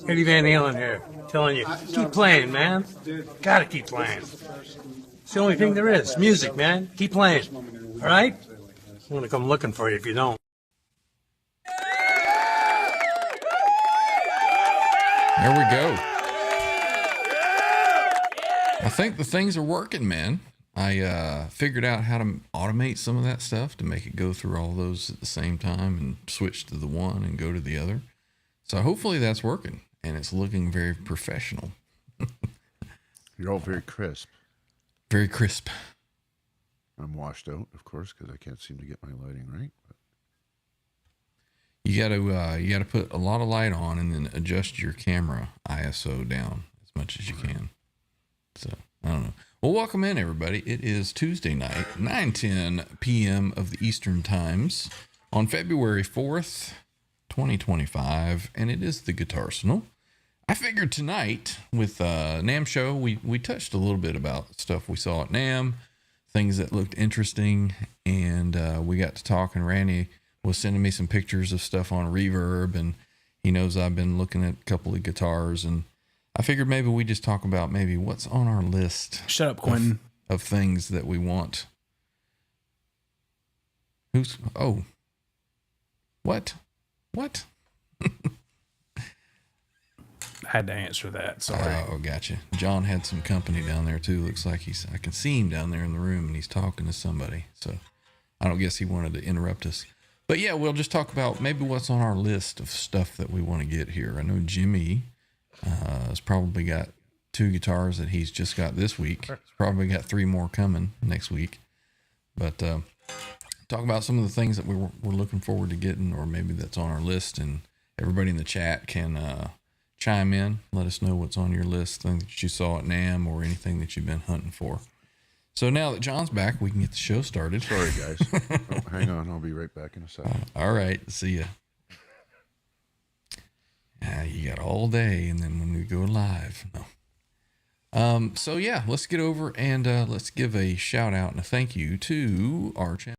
Eddie Van Halen here, telling you, keep playing, man. Gotta keep playing. It's the only thing there is. Music, man. Keep playing. All right? I'm gonna come looking for you if you don't. There we go. I think the things are working, man. I figured out how to automate some of that stuff to make it go through all those at the same time and switch to the one and go to the other. So hopefully that's working, and it's looking very professional. You're all very crisp. Very crisp. I'm washed out, of course, because I can't seem to get my lighting right. But You gotta put a lot of light on and then adjust your camera ISO down as much as you can. So I don't know. Well, welcome in, everybody. It is Tuesday night, 9:10 p.m. of the Eastern Times on February 4th, 2025, and it is the Guitarsenal. I figured tonight with NAMM show, we touched a little bit about stuff we saw at NAMM, things that looked interesting, and we got to talk, and Randy was sending me some pictures of stuff on Reverb, and he knows I've been looking at a couple of guitars, and I figured maybe we just talk about maybe what's on our list. Shut up, Quentin. Of things that we want. What? I had to answer that. Sorry. Oh, gotcha. John had some company down there too. Looks like I can see him down there in the room, and he's talking to somebody. So I don't guess he wanted to interrupt us. But yeah, we'll just talk about maybe what's on our list of stuff that we want to get here. I know Jimmy has probably got 2 guitars that he's just got this week. He's probably got 3 more coming next week. But talk about some of the things that we're looking forward to getting, or maybe that's on our list, and everybody in the chat can chime in, let us know what's on your list, things that you saw at NAMM or anything that you've been hunting for. So now that John's back, we can get the show started. sorry, guys. Oh, hang on. I'll be right back in a second. All right. See ya. You got all day, and then when we go live, no. So yeah, let's get over and let's give a shout out and a thank you to our channel.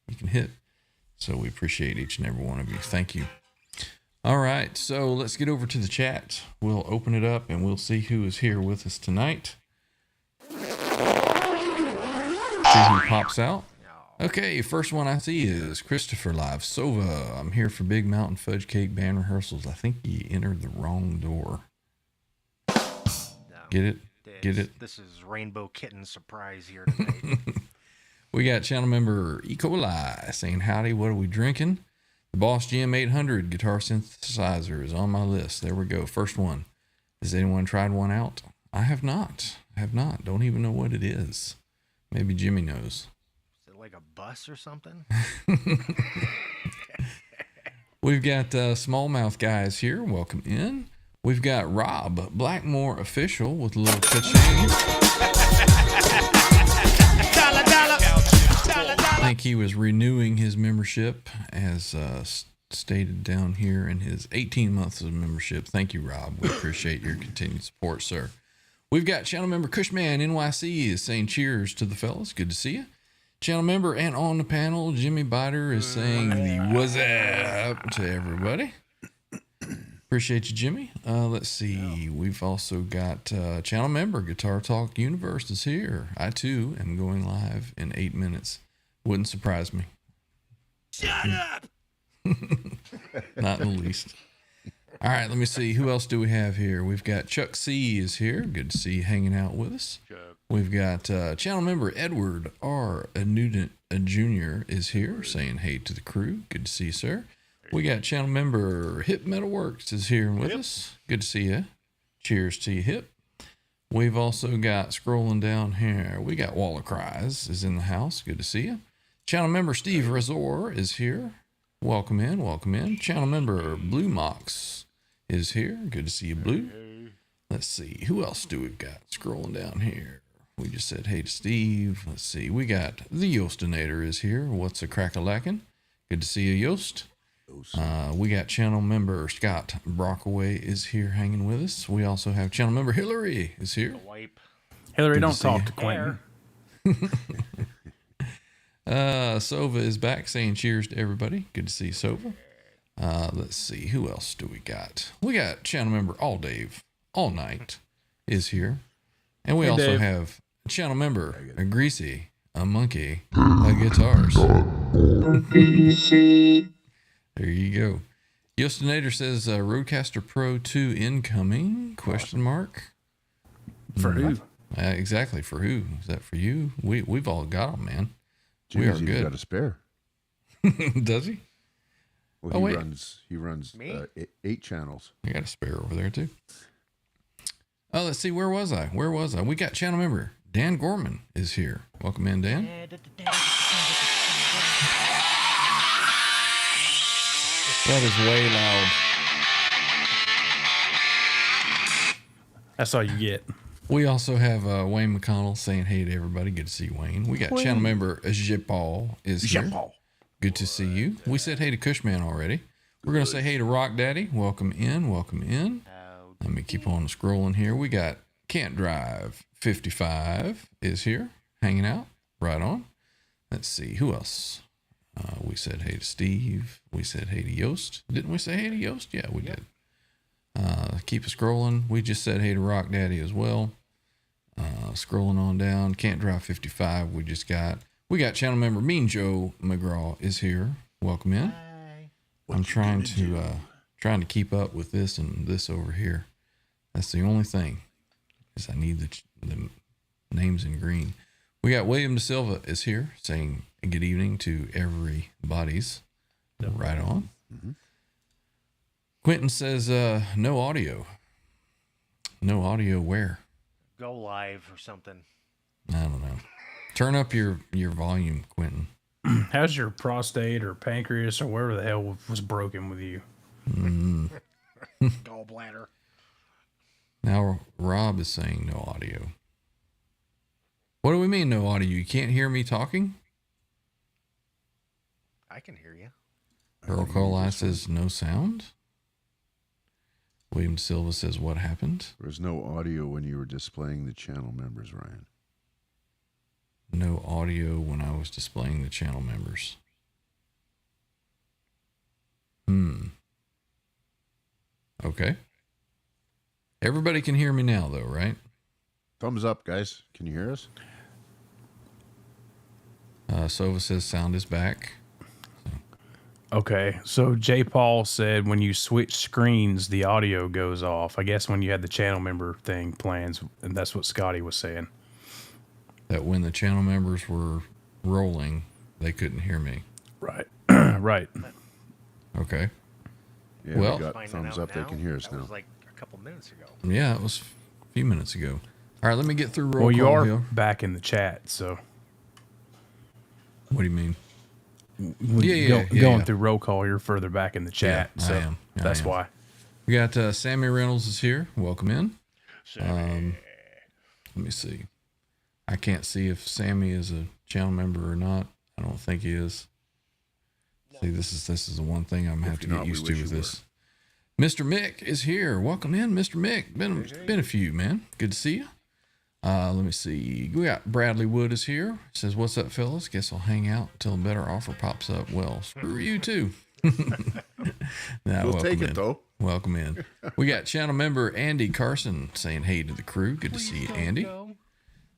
You can hit. So we appreciate each and every one of you. Thank you. All right, so let's get over to the chat. We'll open it up and we'll see who is here with us tonight. See who pops out. Okay, first one I see is Christopher Live Sova. I'm here for Big Mountain Fudge Cake Band rehearsals. I think you entered the wrong door. Get it? Get it? This is Rainbow Kitten surprise here tonight. We got channel member E. coli saying, howdy, what are we drinking? The Boss GM 800 guitar synthesizer is on my list. There we go. First one. Has anyone tried one out? I have not. Don't even know what it is. Maybe Jimmy knows. Is it like a bus or something? We've got Smallmouth guys here. Welcome in. We've got Rob Blackmore official with a little cha-ching. I think he was renewing his membership as stated down here in his 18 months of membership. Thank you, Rob. We appreciate your continued support, sir. We've got channel member Cushman NYC is saying cheers to the fellas. Good to see you. Channel member and on the panel, Jimmy Biter is saying the what's up to everybody. Appreciate you, Jimmy. Let's see. We've also got channel member Guitar Talk Universe is here. I, too, am going live in 8 minutes. Wouldn't surprise me. Shut up! Not in the least. All right, let me see. Who else do we have here? We've got Chuck C is here. Good to see you hanging out with us. Chuck. We've got channel member Edward R. Newton Jr. is here saying hey to the crew. Good to see you, sir. We got channel member Hip Metal Works is here with us. Good to see you. Cheers to you, Hip. We've also got, scrolling down here, we got Wall of Cries is in the house. Good to see you. Channel member Steve Razor is here. Welcome in, welcome in. Channel member Blue Mox is here. Good to see you, Blue. Let's see, who else do we got scrolling down here? We just said hey to Steve. Let's see, we got the Yostinator is here. What's a crack-a-lackin'? Good to see you, Yost. We got channel member Scott Brockaway is here hanging with us. We also have channel member Hillary is here. Wipe. Hillary, Good to don't see talk you. to Quentin. Sova is back saying cheers to everybody. Good to see Sova. Let's see, who else do we got? We got channel member All Dave, All Night is here. And we Hey, also Dave. have channel member a Greasy, a Monkey, a Guitars. There you go. Yostinator says Roadcaster Pro 2 incoming? Question mark. For who? Exactly, for who? Is that for you? We've all got them, man. We Jimmy's are even good. got a spare. Does he? Well, Oh, he wait. runs Me? 8 channels. I got a spare over there too. Oh, let's see. Where was I? We got channel member Dan Gorman is here. Welcome in, Dan. That is way loud. That's all you get. We also have Wayne McConnell saying hey to everybody. Good to see you, Wayne. We got channel member Jepal is here. Good to see you. We said hey to Cushman already. We're going to say hey to Rock Daddy. Welcome in. Welcome in. Let me keep on scrolling here. We got Can't Drive 55 is here hanging out. Right on. Let's see. Who else? We said hey to Steve. We said hey to Yost. Didn't we say hey to Yost? Yeah, we did. Keep scrolling. We just said hey to Rock Daddy as well. Scrolling on down. Can't Drive 55 we got channel member Mean Joe McGraw is here. Welcome in. I'm trying to keep up with this and this over here. That's the only thing, is I need the names in green. We got William De Silva is here saying good evening to everybody's. Right on. Mm-hmm. Quentin says no audio. No audio where? Go live or something. I don't know. Turn up your volume, Quentin. How's your prostate or pancreas or whatever the hell was broken with you? Gallbladder. Now Rob is saying no audio. What do we mean no audio? You can't hear me talking? I can hear you. Earl Coli says no sound. William Silva says what happened? There was no audio when you were displaying the channel members, Ryan. No audio when I was displaying the channel members. Okay. Everybody can hear me now though, right? Thumbs up, guys. Can you hear us? Sova says sound is back. Okay, so J. Paul said when you switch screens, the audio goes off. I guess when you had the channel member thing plans, and that's what Scotty was saying. That when the channel members were rolling, they couldn't hear me. Right, right. Okay. Yeah, Well- we got Finding thumbs out up. They now? can hear us That now. was like a couple minutes ago. Yeah, it was a few minutes ago. All right, let me get through roll Well, you call are here. back in the chat, so What do you mean? going yeah. through roll call, you're further back in the chat. Yeah, I so am. Yeah, that's I am. why. We got Sammy Reynolds is here. Welcome in. Let me see. I can't see if Sammy is a channel member or not. I don't think he is. See, this is the one thing I'm gonna have to get not, used we to wish with you this. Mr. Mick is here. Welcome in, Mr. Mick. Been a few, man. Good to see you. Let me see. We got Bradley Wood is here. Says, "What's up, fellas? Guess I'll hang out till a better offer pops up." Well, screw you too. Nah, We'll welcome take it in. though. Welcome in. We got channel member Andy Carson saying hey to the crew. Good to see you, Andy.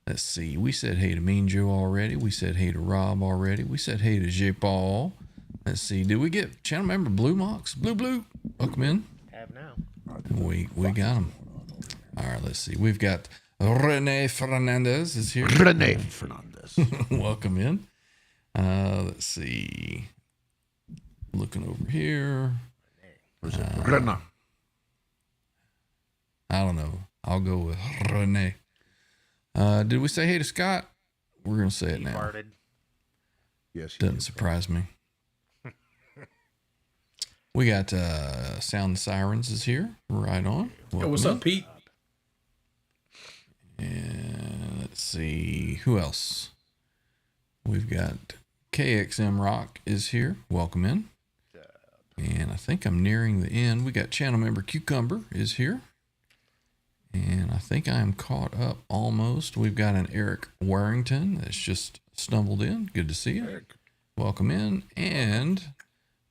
Let's see. We said hey to Mean Joe already. We said hey to Rob already. We said hey to J. Paul. Let's see. Did we get channel member Blue Mox? Blue. Welcome in. Have now. We got him. All right. Let's see. We've got Rene Fernandez is here. Rene Fernandez. Welcome in. Let's see. Looking over here. Where's it? Rene. I don't know. I'll go with Rene. Did we say hey to Scott? We're going to say it He now. farted. Yes, you Doesn't do. surprise me. We got Sound the Sirens is here. Right on. Welcome in. Pete? And let's see who else. We've got KXM Rock is here. Welcome in. And I think I'm nearing the end. We got channel member Cucumber is here. And I think I am caught up almost. We've got an Eric Warrington that's just stumbled in. Good to see you. Eric. Welcome in. And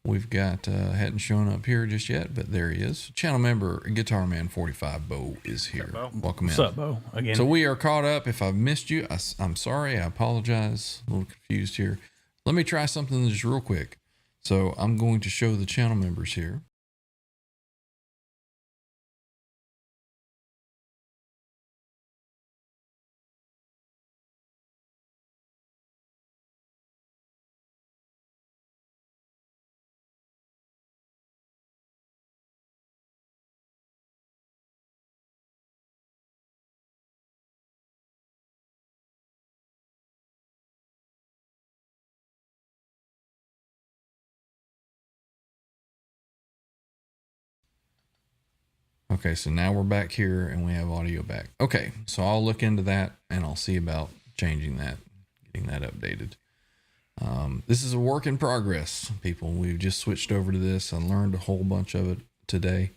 we've got, hadn't shown up here just yet, but there he is. Channel member Guitar Man 45 Bo is here. Bo? Welcome What's in. up, Bo? Again. So we are caught up. If I've missed you, I'm sorry. I apologize. A little confused here. Let me try something just real quick. So I'm going to show the channel members here. Okay, so now we're back here and we have audio back. Okay, so I'll look into that and I'll see about changing that, getting that updated. This is a work in progress, people. We've just switched over to this. I learned a whole bunch of it today.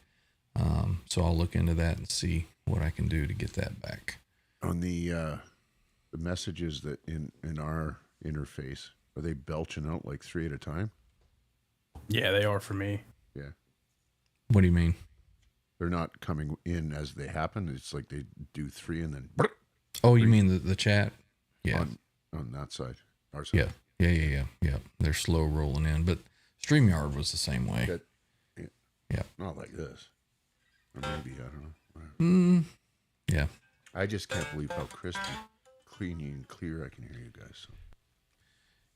So I'll look into that and see what I can do to get that back. On the messages that in our interface, are they belching out like 3 at a time? Yeah, they are for me. Yeah. What do you mean? They're not coming in as they happen. It's like they do 3 and then Oh, you mean the chat? Yeah. on that side. Our side. Yeah. They're slow rolling in, but StreamYard was the same way. That, Yeah. Not like this. Or maybe, I don't know. Yeah. I just can't believe how crisp and clean and clear I can hear you guys. So.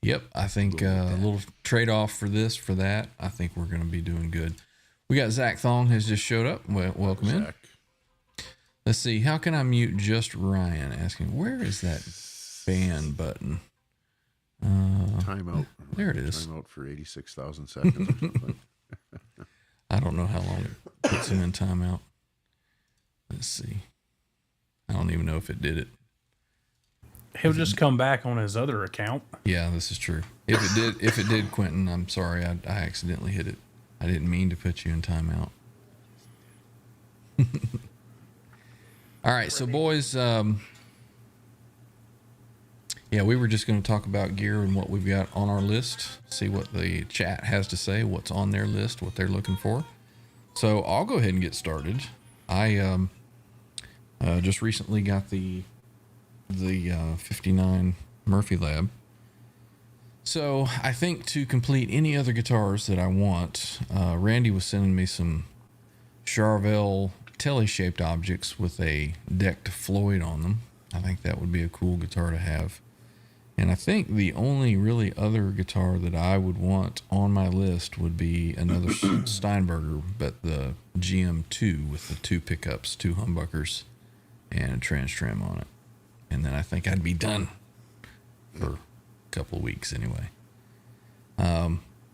Yep. I think a little trade off for that. I think we're going to be doing good. We got Zach Thong has just showed up. Welcome in. Zach. Let's see. How can I mute just Ryan? Asking, where is that band button? Time out. There it is. Time out for 86,000 seconds or something. I don't know how long it puts him in timeout. Let's see. I don't even know if it did it. He'll just come back on his other account. Yeah, this is true. If it did, Quentin, I'm sorry. I accidentally hit it. I didn't mean to put you in timeout. All right, so boys, yeah, we were just going to talk about gear and what we've got on our list, see what the chat has to say, what's on their list, what they're looking for. So I'll go ahead and get started. I just recently got the 59 Murphy Lab. So I think to complete any other guitars that I want, Randy was sending me some Charvel telly-shaped objects with a decked Floyd on them. I think that would be a cool guitar to have. And I think the only really other guitar that I would want on my list would be another Steinberger, but the GM2 with the 2 pickups, 2 humbuckers, and a trans trim on it. And then I think I'd be done for couple of weeks anyway.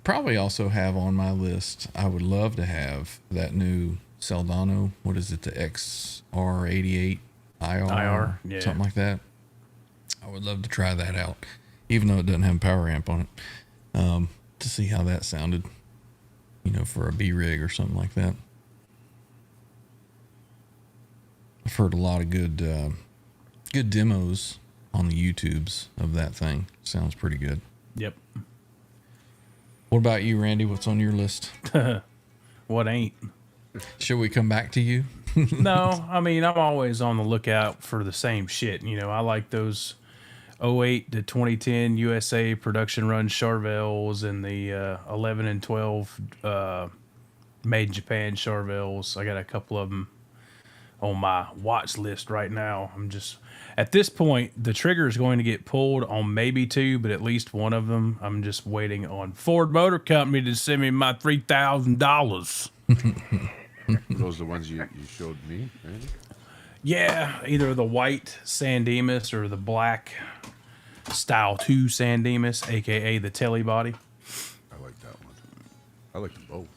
Probably also have on my list, I would love to have that new Seldano, what is it, the XR88 IR, yeah. something like that. I would love to try that out, even though it doesn't have a power amp on it, to see how that sounded, for a B-rig or something like that. I've heard a lot of good demos on the YouTubes of that thing. Sounds pretty good. Yep. What about you, Randy? What's on your list? What ain't? Should we come back to you? No, I mean, I'm always on the lookout for the same shit. I like those 08 to 2010 USA production run Charvels and the 11 and 12 made in Japan Charvels. I got a couple of them on my watch list right now. I'm just, at this point, the trigger is going to get pulled on maybe 2, but at least one of them. I'm just waiting on Ford Motor Company to send me my $3,000. Those are the ones you showed me, right? Yeah, either the white San Dimas or the black Style 2 San Dimas, aka the Telly body. I like that one. I like them both.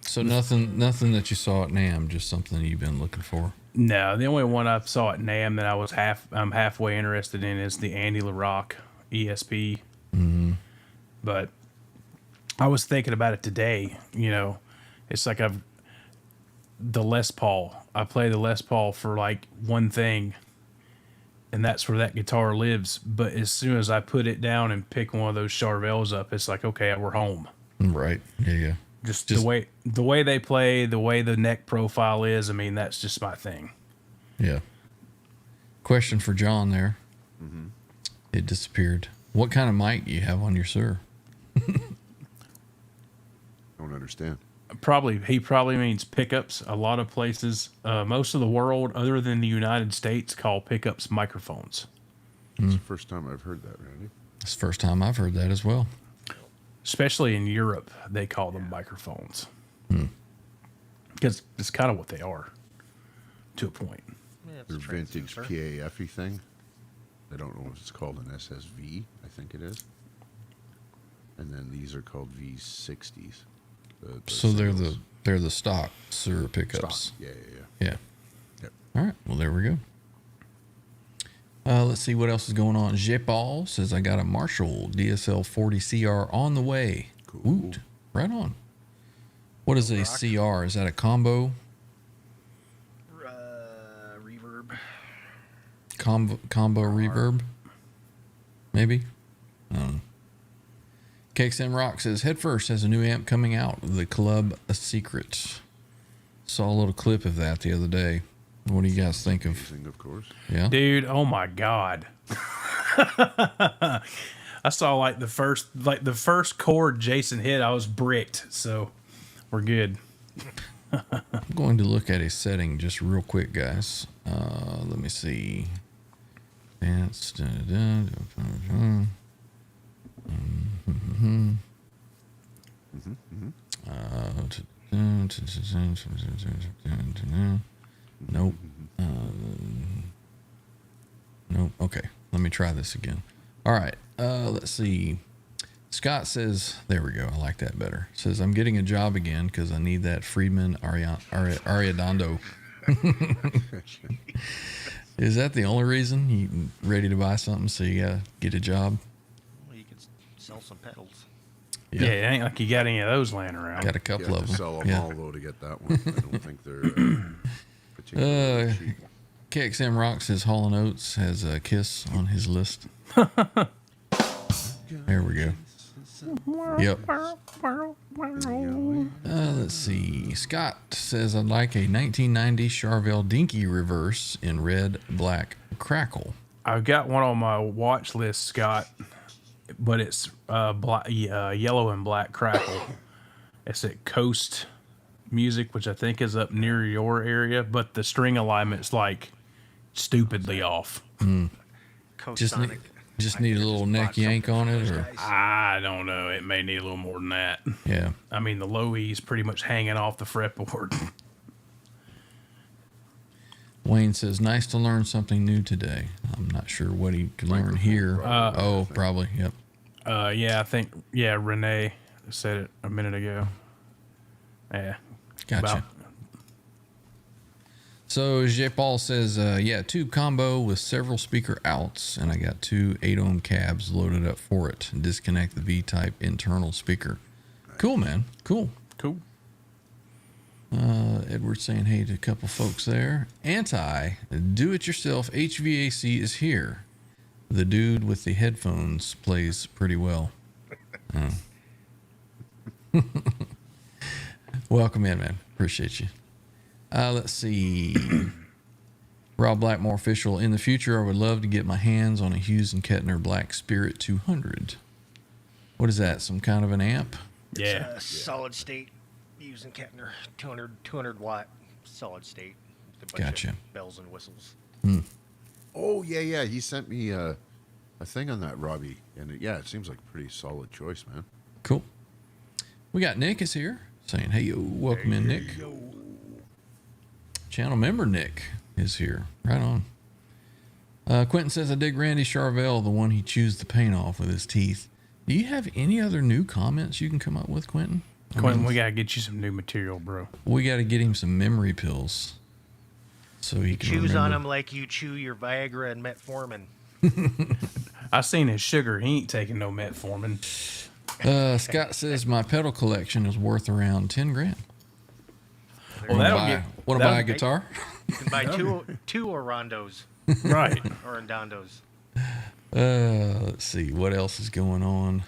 So nothing that you saw at NAMM, just something you've been looking for. No, the only one I saw at NAMM that I'm halfway interested in is the Andy LaRock ESP. But I was thinking about it today. You know, it's like the Les Paul. I play the Les Paul for like one thing, and that's where that guitar lives. But as soon as I put it down and pick one of those Charvels up, it's like, okay, we're home. Right. Yeah. Just the way they play, the way the neck profile is. I mean, that's just my thing. Yeah. Question for John there. It disappeared. What kind of mic do you have on your Sur? Don't understand. He probably means pickups. A lot of places, most of the world, other than the United States, call pickups microphones. It's the first time I've heard that, Randy. It's the first time I've heard that as well. Especially in Europe, they call them microphones. Because it's kind of what they are, to a point. Yeah, it's Their a vintage transducer. PAFE thing. I don't know if it's called an SSV. I think it is. And then these are called V60s. So they're singles. the stock Sur pickups. Stock. Yeah. Yeah. Yep. All right. Well, there we go. Let's see what else is going on. J-Paul says, I got a Marshall DSL 40 CR on the way. Cool. Woot. Right on. What is a CR? Is that a combo? Reverb. Combo reverb? Maybe? I don't know. KXM Rock says, Head First has a new amp coming out, the Club A Secret. Saw a little clip of that the other day. What do you guys think of? Amazing, of course. Yeah? Dude, oh my God. I saw like the first chord Jason hit, I was bricked. So we're good. I'm going to look at a setting just real quick, guys. Let me see. Dance. Nope. Nope. Okay. Let me try this again. All right. Let's see. Scott says, there we go. I like that better. Says, I'm getting a job again because I need that Friedman Arredondo. Is that the only reason you ready to buy something? So you got to get a job? Well, you could sell some pedals. Yeah, it ain't like you got any of those laying around. Got a You couple have of to them. sell them Yeah. all, though, to get that one. I don't think they're particularly cheap. KXM Rock says Hall & Oates has a Kiss on his list. There we go. Yep. Let's see. Scott says, I'd like a 1990 Charvel Dinky reverse in red, black, crackle. I've got one on my watch list, Scott, but it's yellow and black crackle. It's at Coast Music, which I think is up near your area, but the string alignment's like stupidly off. Cosonic. Just need a little neck yank on it, or I don't know. It may need a little more than that. yeah. I mean, the low E is pretty much hanging off the fretboard. Wayne says, nice to learn something new today. I'm not sure what he could learn here. Probably. Yep. Yeah, Renee said it a minute ago. Yeah. Gotcha. So J. Paul says, tube combo with several speaker outs, and I got 2 8-ohm cabs loaded up for it. Disconnect the V-type internal speaker. Cool, man. Cool. Edward's saying hey to a couple folks there. Do-it-yourself HVAC is here. The dude with the headphones plays pretty well. Welcome in, man. Appreciate you. Let's see. Rob Blackmore official. In the future, I would love to get my hands on a Hughes and Kettner Black Spirit 200. What is that? Some kind of an amp? Yeah. It's a solid state using Kettner 200 watt solid state with a bunch Gotcha. of bells and whistles. Oh, yeah. He sent me a thing on that, Robbie. And it seems like a pretty solid choice, man. Cool. We got Nick is here saying, hey, yo, welcome in, Nick. Channel member Nick is here. Right on. Quentin says, I dig Randy Charvel, the one he chews the paint off with his teeth. Do you have any other new comments you can come up with, Quentin? Quentin, we got to get you some new material, bro. We got to get him some memory pills so he can Chews remember. on them like you chew your Viagra and Metformin. I seen his sugar. He ain't taking no metformin. Scott says, my pedal collection is worth around 10 grand. Well, Want to buy a guitar? You can buy two Orondos right. or Ondondos. Let's see. What else is going on?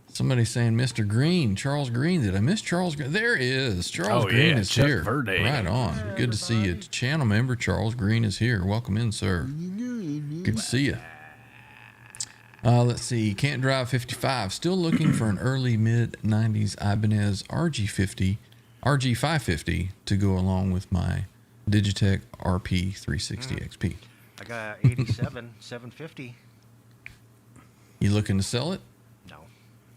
Somebody saying Mr. Green, Charles Green. Did I miss Charles Green? There he is. Charles Green is Chuck here. Verde. Right on. Good to see you. Channel member Charles Green is here. Welcome in, sir. Good to see you. Let's see. Can't Drive 55. Still looking for an early mid-90s Ibanez RG550 to go along with my Digitech RP360 XP. I got 87, 750. You looking to sell it? No.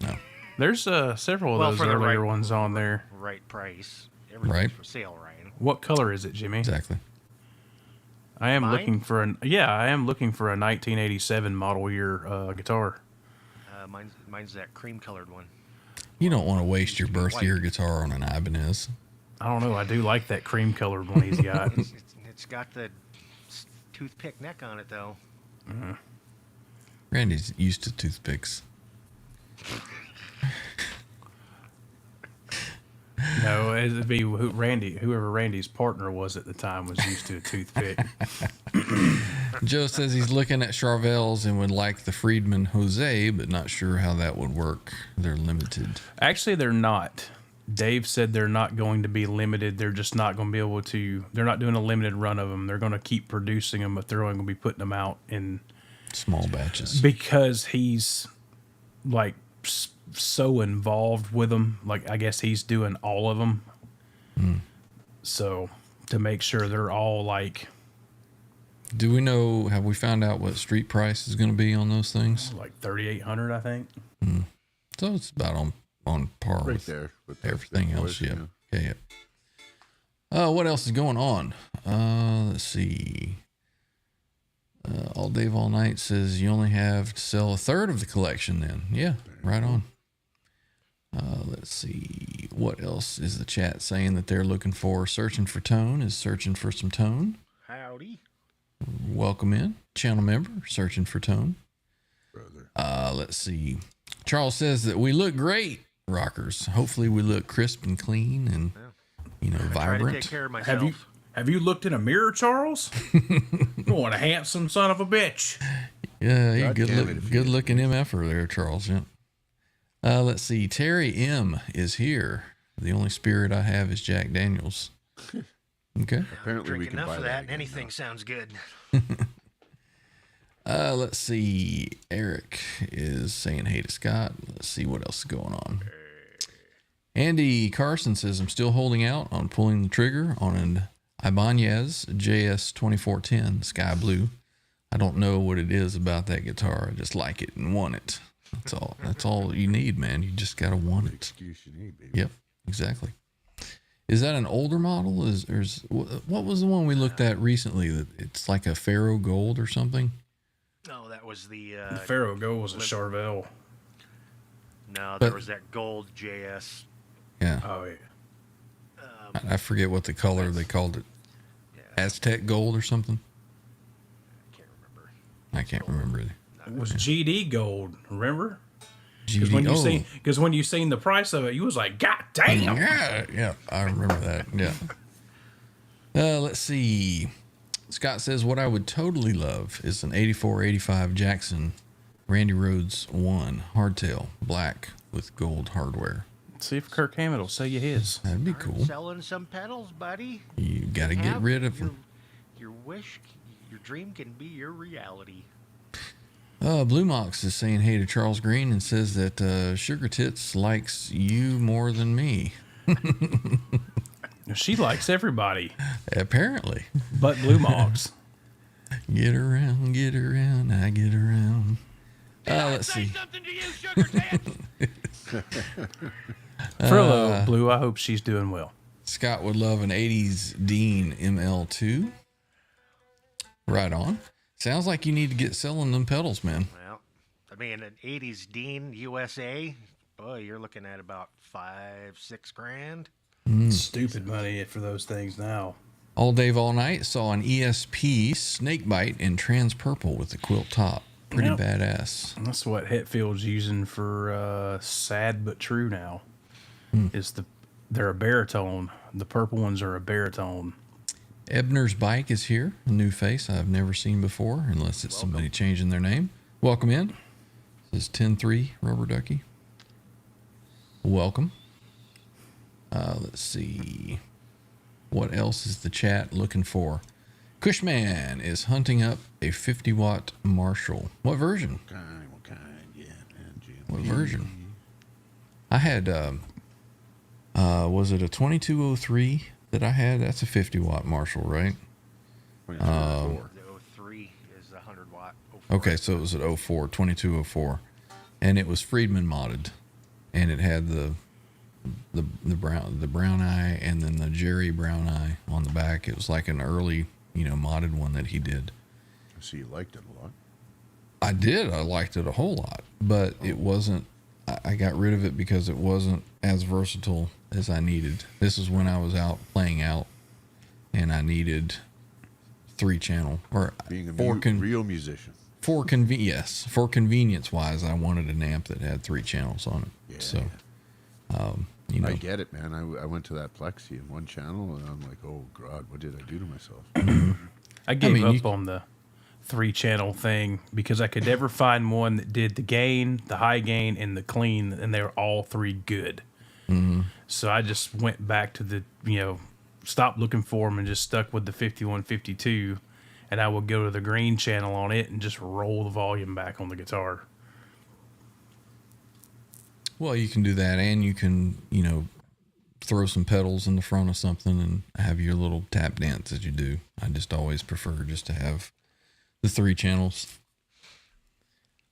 No. There's several of Well, those for the earlier right- ones on there. Right price. Everything's Right. for sale, Ryan. What color is it, Jimmy? Exactly. I am Mine? looking for I am looking for a 1987 model year guitar. Mine's that cream-colored one. You don't want to waste your birth White. year guitar on an Ibanez. I don't know. I do like that cream colored one he's got. It's got the toothpick neck on it, though. Randy's used to toothpicks. No, it'd be whoever Randy's partner was at the time was used to a toothpick. Joe says he's looking at Charvel's and would like the Friedman Jose, but not sure how that would work. They're limited. Actually, they're not. Dave said they're not going to be limited. They're just not going to be able to. They're not doing a limited run of them. They're going to keep producing them, but they're only going to be putting them out in Small batches. because he's like so involved with them. Like I guess he's doing all of them. So to make sure they're all like Do we know, have we found out what street price is going to be on those things? 3,800, I think. So it's about on par Right with there. With everything the else. boys, Yeah. Okay. Yeah. What else is going on? Let's see. All Dave All Night says you only have to sell a third of the collection then. Yeah, right on. Let's see. What else is the chat saying that they're looking for? Searching for tone is searching for some tone. Howdy. Welcome in. Channel member, searching for tone. Brother. Let's see. Charles says that we look great, rockers. Hopefully we look crisp and clean and, Try to vibrant. take care of myself. Have you looked in a mirror, Charles? You're a handsome son of a bitch. Yeah, you God damn it, if you good looking MFer there, Charles. Yeah. Let's see. Terry M is here. The only spirit I have is Jack Daniels. Okay. Apparently we Drink can enough buy of that. that, and again anything now. sounds good. Let's see. Eric is saying hey to Scott. Let's see what else is going on. Andy Carson says I'm still holding out on pulling the trigger on an Ibanez JS 2410 Sky Blue. I don't know what it is about that guitar. I just like it and want it. That's all. That's all you need, man. You just gotta want it. Excuse you need, baby. Yep, exactly. Is that an older model? What was the one we looked at recently? That it's like a Faro Gold or something? No, that was the. Pharaoh Go was a Charvel. No, But- there was that gold JS. Yeah, Oh yeah. I forget what the color they called it. Yeah, Aztec Gold or something. I can't remember. I can't remember it. It was GD Gold. Remember? Because GD. when you seen the price of it, you was like, God damn. Yeah, I remember that. Yeah. Let's see. Scott says what I would totally love is an 84-85 Jackson Randy Rhoads 1 hardtail black with gold hardware. See if Kirk Hammett will sell you his. That'd be cool. Selling some pedals, buddy. You got to get Have rid of your, them. your wish, your dream can be your reality. Blue Mox is saying hey to Charles Green and says that Sugar Tits likes you more than me. She likes everybody, Apparently. but Blue Mogs. Get around, I get around. Let's see. Something to you, sugar tits. Frillo, Blue, I hope she's doing well. Scott would love an 80s Dean ML2. Right on. Sounds like you need to get selling them pedals, man. Well, I mean, an 80s Dean USA, boy, you're looking at about $5-6 grand. Stupid money for those things now. All Dave All Night saw an ESP Snakebite in trans purple with the quilt top. Pretty Yep. badass. That's what Hetfield's using for Sad But True now. They're a baritone. The purple ones are a baritone. Ebner's Bike is here. A new face I've never seen before, unless it's somebody changing their name. Welcome in. This is 10-3, Rubber Ducky. Welcome. Let's see. What else is the chat looking for? Cushman is hunting up a 50-watt Marshall. What version? What kind? Yeah, What version? I had, was it a 2203 that I had? That's a 50-watt Marshall, right? The 03 is a 100-watt. Okay, so it was at 2204. And it was Friedman modded. And it had the brown eye and then the Jerry brown eye on the back. It was like an early, modded one that he did. So you liked it a lot. I did. I liked it a whole lot, but it wasn't. I got rid of it because it wasn't as versatile as I needed. This is when I was out playing out, and I needed 3-channel or Being a real musician. For convenience wise, I wanted an amp that had 3 channels on it. Yeah. So, I get it, man. I went to that Plexi in 1 channel, and I'm like, oh God, what did I do to myself? I gave mean, up on the 3-channel thing because I could never find one that did the gain, the high gain, and the clean, and they were all 3 good. Mm-hmm. So I just went back to the, stopped looking for them and just stuck with the 5152, and I would go to the green channel on it and just roll the volume back on the guitar. well, you can do that, and you can, throw some pedals in the front of something and have your little tap dance as you do. I just always prefer just to have the 3 channels.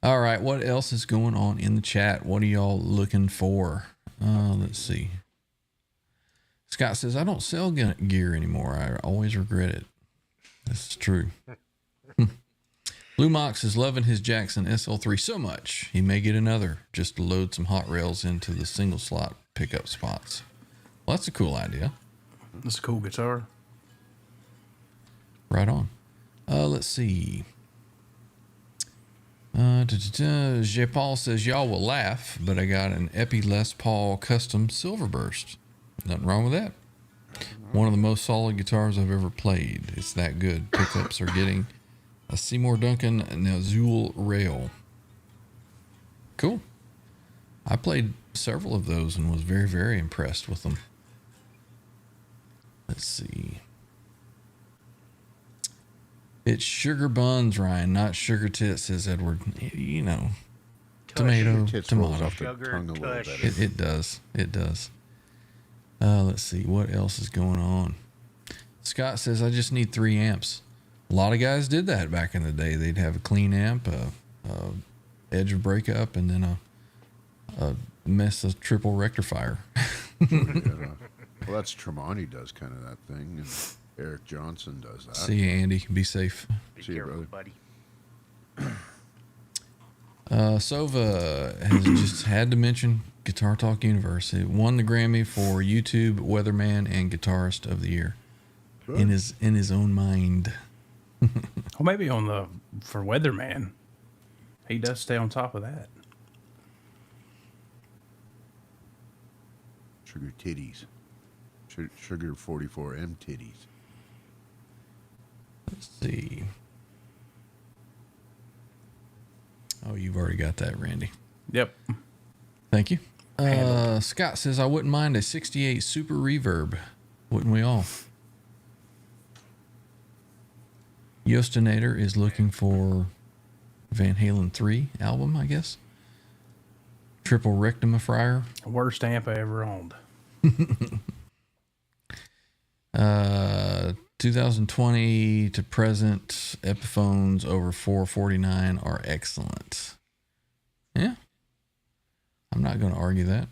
All right, what else is going on in the chat? What are y'all looking for? Let's see. Scott says, I don't sell gear anymore. I always regret it. This is true. Blue Mox is loving his Jackson SL3 so much, he may get another just to load some hot rails into the single slot pickup spots. Well, that's a cool idea. That's a cool guitar. Right on. Let's see. J. Paul says, y'all will laugh, but I got an Epi Les Paul custom Silverburst. Nothing wrong with that. One of the most solid guitars I've ever played. It's that good. Pickups are getting a Seymour Duncan Nazul rail. Cool. I played several of those and was very, very impressed with them. Let's see. It's sugar buns, Ryan, not sugar tits, says Edward. Tomato, Tits rolls tomato. off the Sugar tongue a little tush. better. It does. It does. Let's see. What else is going on? Scott says, I just need 3 amps. A lot of guys did that back in the day. They'd have a clean amp, a edge of breakup, and then a mess of triple rectifier. Well, that's Tremonti does kind of that thing, and Eric Johnson does that. See you, Andy. Be safe. Be See you, careful, brother. buddy. Sova has just had to mention Guitar Talk University. Won the Grammy for YouTube Weatherman and Guitarist of the Year. In his own mind. Well, maybe for Weatherman, he does stay on top of that. Sugar titties. Sugar 44M titties. Let's see. Oh, you've already got that, Randy. Yep. Thank you. Scott says, I wouldn't mind a 68 Super Reverb. Wouldn't we all? Yostinator is looking for Van Halen 3 album, I guess. Triple Rectifier. Worst amp I ever owned. 2020 to present Epiphones over 449 are excellent. Yeah. I'm not going to argue that.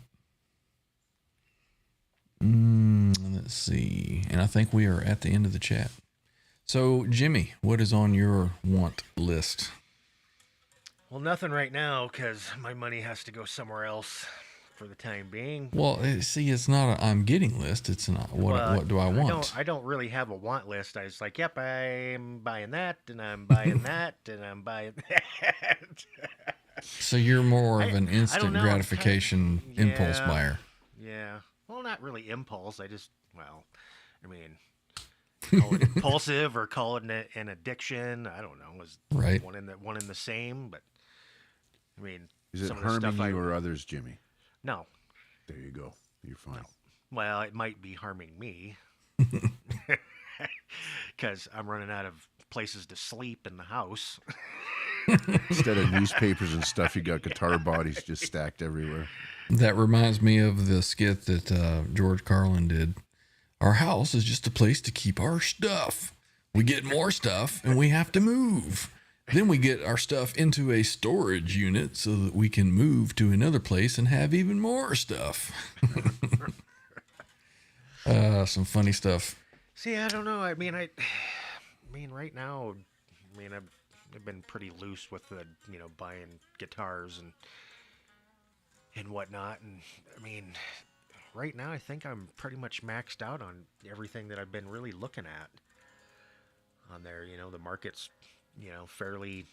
Let's see. And I think we are at the end of the chat. So, Jimmy, what is on your want list? Well, nothing right now because my money has to go somewhere else for the time being. Well, see, it's not a I'm getting list. It's not what do I want? I don't really have a want list. I was like, yep, I'm buying that, and I'm buying that, and I'm buying that. So you're more of an I don't instant know, gratification impulse yeah. buyer. Yeah. Well, not really impulse. I mean, call it impulsive or call it an addiction. I don't know. Was Right. one in the same? But I mean, Is it some of the stuff harming you or others, Jimmy? No. There you go. You're fine. Well, it might be harming me because I'm running out of places to sleep in the house. Instead of newspapers and stuff, you got guitar bodies just stacked everywhere. That reminds me of the skit that George Carlin did. Our house is just a place to keep our stuff. We get more stuff and we have to move. Then we get our stuff into a storage unit so that we can move to another place and have even more stuff. Some funny stuff. See, I don't know. I mean, right now, I've been pretty loose with the, buying guitars and whatnot. And I mean, right now, I think I'm pretty much maxed out on everything that I've been really looking at on there. The market's, fairly,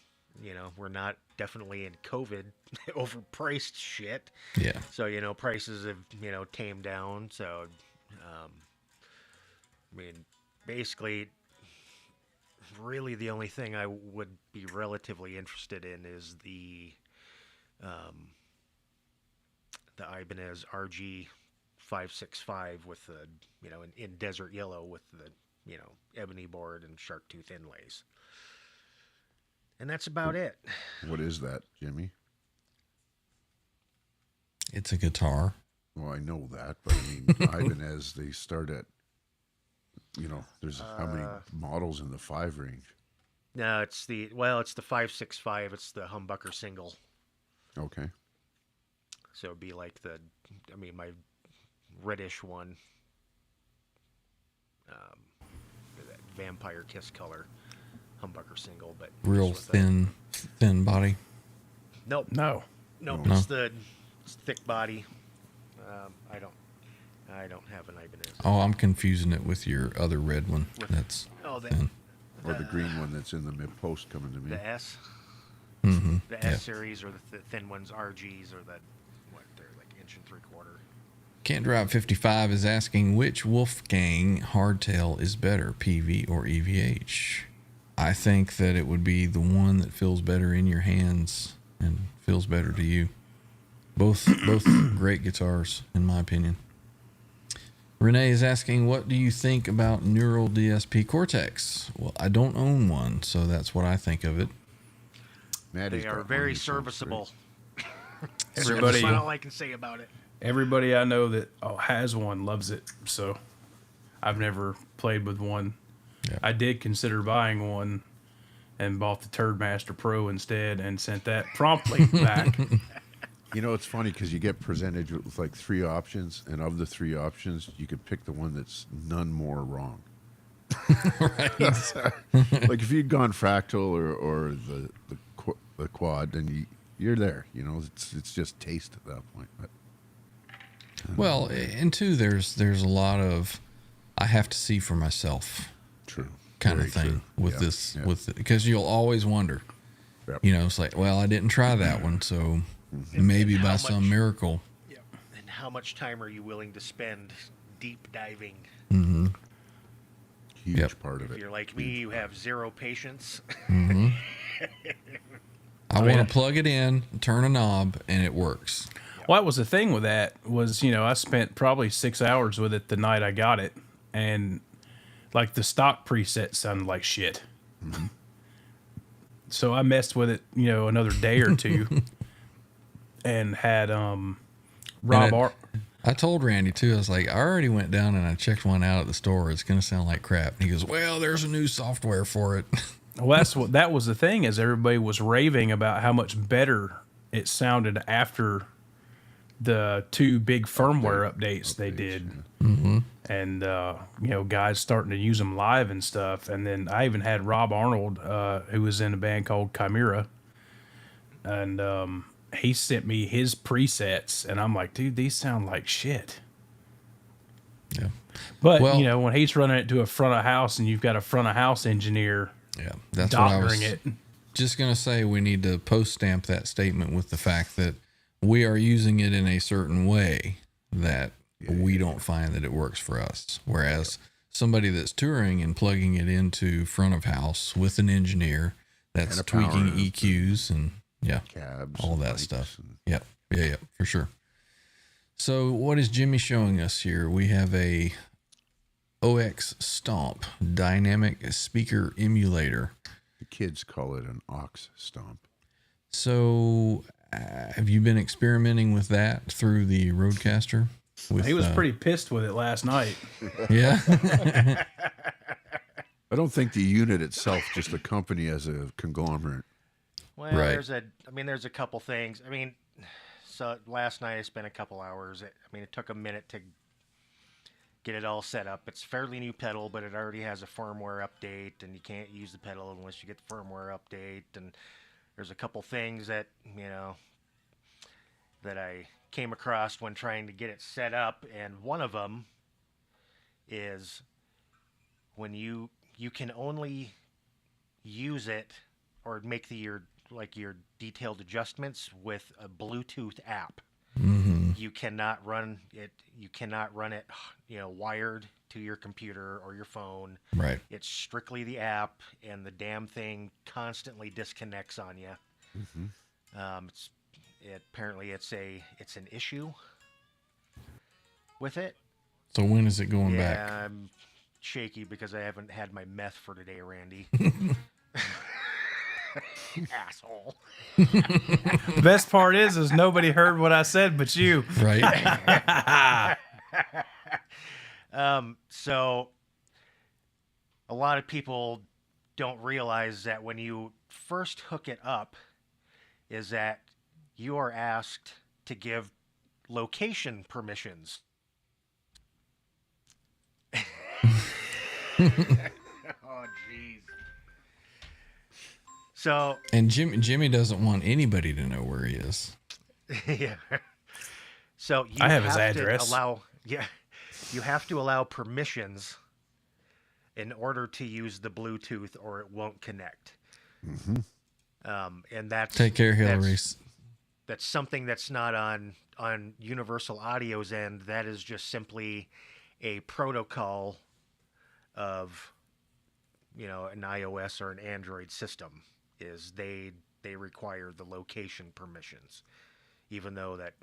we're not definitely in COVID overpriced shit. Yeah. So, prices have, tamed down. So, basically, really the only thing I would be relatively interested in is the Ibanez RG 565 with the, in desert yellow with the, ebony board and shark tooth inlays. And that's about it. What is that, Jimmy? It's a guitar. Well, I know that, but I mean, Ibanez, they start at, there's how many models in the 5 range? No, it's the 565. It's the humbucker single. Okay. So it'd be like my reddish one, that Vampire Kiss color humbucker single, but Real just with thin body. Nope. No. Nope. No. It's thick body. I don't have an Ibanez. Oh, I'm confusing it with your other red one. That's thin. Or the green one that's in the mid post coming to me. The S. Mm-hmm. The S series or the thin ones, RGs, or they're like 1 3/4. Can't Drive 55 is asking which Wolfgang hardtail is better, PV or EVH. I think that it would be the one that feels better in your hands and feels better to you. Both great guitars, in my opinion. Renee is asking, what do you think about Neural DSP Cortex? Well, I don't own one, so that's what I think of it. Maddie's They got are one very that sounds serviceable. Everybody, That's all I can say about it. everybody I know that has one loves it. So I've never played with one. Yeah. I did consider buying one and bought the Turd Master Pro instead and sent that promptly back. It's funny because you get presented with like 3 options, and of the 3 options, you could pick the one that's none more wrong. Right. Like if you'd gone fractal or the quad, then you're there. It's just taste at that point. But, Well, and two, there's a lot of I have to see for myself true. kind Very of thing true. with Yeah, this, yeah. because you'll always wonder. Yep. It's like, well, I didn't try that one, so maybe And by how some much- miracle. And how much time are you willing to spend deep diving? Mm-hmm. Huge Yep. part of If it. you're like me, you have zero patience. Mm-hmm. I mean, want to plug it in, turn a knob, and it works. Well, that was the thing with that was, I spent probably 6 hours with it the night I got it. And like the stock preset sounded like shit. Mm-hmm. So I messed with it, another day or two and had Rob I told Randy too, I was like, I already went down and I checked one out at the store. It's going to sound like crap. And he goes, well, there's a new software for it. Well, that was the thing, is everybody was raving about how much better it sounded after the 2 big firmware updates they did. Mm-hmm. and guys starting to use them live and stuff. And then I even had Rob Arnold, who was in a band called Chimera, and he sent me his presets, and I'm like, dude, these sound like shit. Yeah. But Well- when he's running it to a front of house, and you've got a front of house engineer Yeah. That's what I was doctoring it. just going to say. We need to post stamp that statement with the fact that we are using it in a certain way that we don't find that it works for us. Whereas somebody that's touring and plugging it into front of house with an engineer that's And a power tweaking amp. EQs and Cabs, all and that mics stuff. and- Yep. Yeah, for sure. So what is Jimmy showing us here? We have a OX Stomp dynamic speaker emulator. The kids call it an ox stomp. So have you been experimenting with that through the Rodecaster? With, He was pretty pissed with it last night. Yeah. I don't think the unit itself, just the company as a conglomerate. Well, Right. there's a couple things. I mean, so last night I spent a couple hours. It took a minute to get it all set up. It's a fairly new pedal, but it already has a firmware update, and you can't use the pedal unless you get the firmware update. And there's a couple things that that I came across when trying to get it set up, and one of them is when you can only use it or make your detailed adjustments with a Bluetooth app. Mm-hmm. You cannot run it. You cannot run it, wired to your computer or your phone. Right. It's strictly the app, and the damn thing constantly disconnects on you. Mm-hmm. Apparently it's an issue with it. So when is it going Yeah, back? I'm shaky because I haven't had my meth for today, Randy. Asshole. Best part is nobody heard what I said but you. Right. So a lot of people don't realize that when you first hook it up is that you are asked to give location permissions. Oh, jeez. So, And Jimmy doesn't want anybody to know where he is. yeah. So you I have his to address. you have to allow permissions in order to use the Bluetooth, or it won't connect. And that's Take care, Hillary. That's something that's not on Universal Audio's end. That is just simply a protocol of an iOS or an Android system. Is they require the location permissions, even though that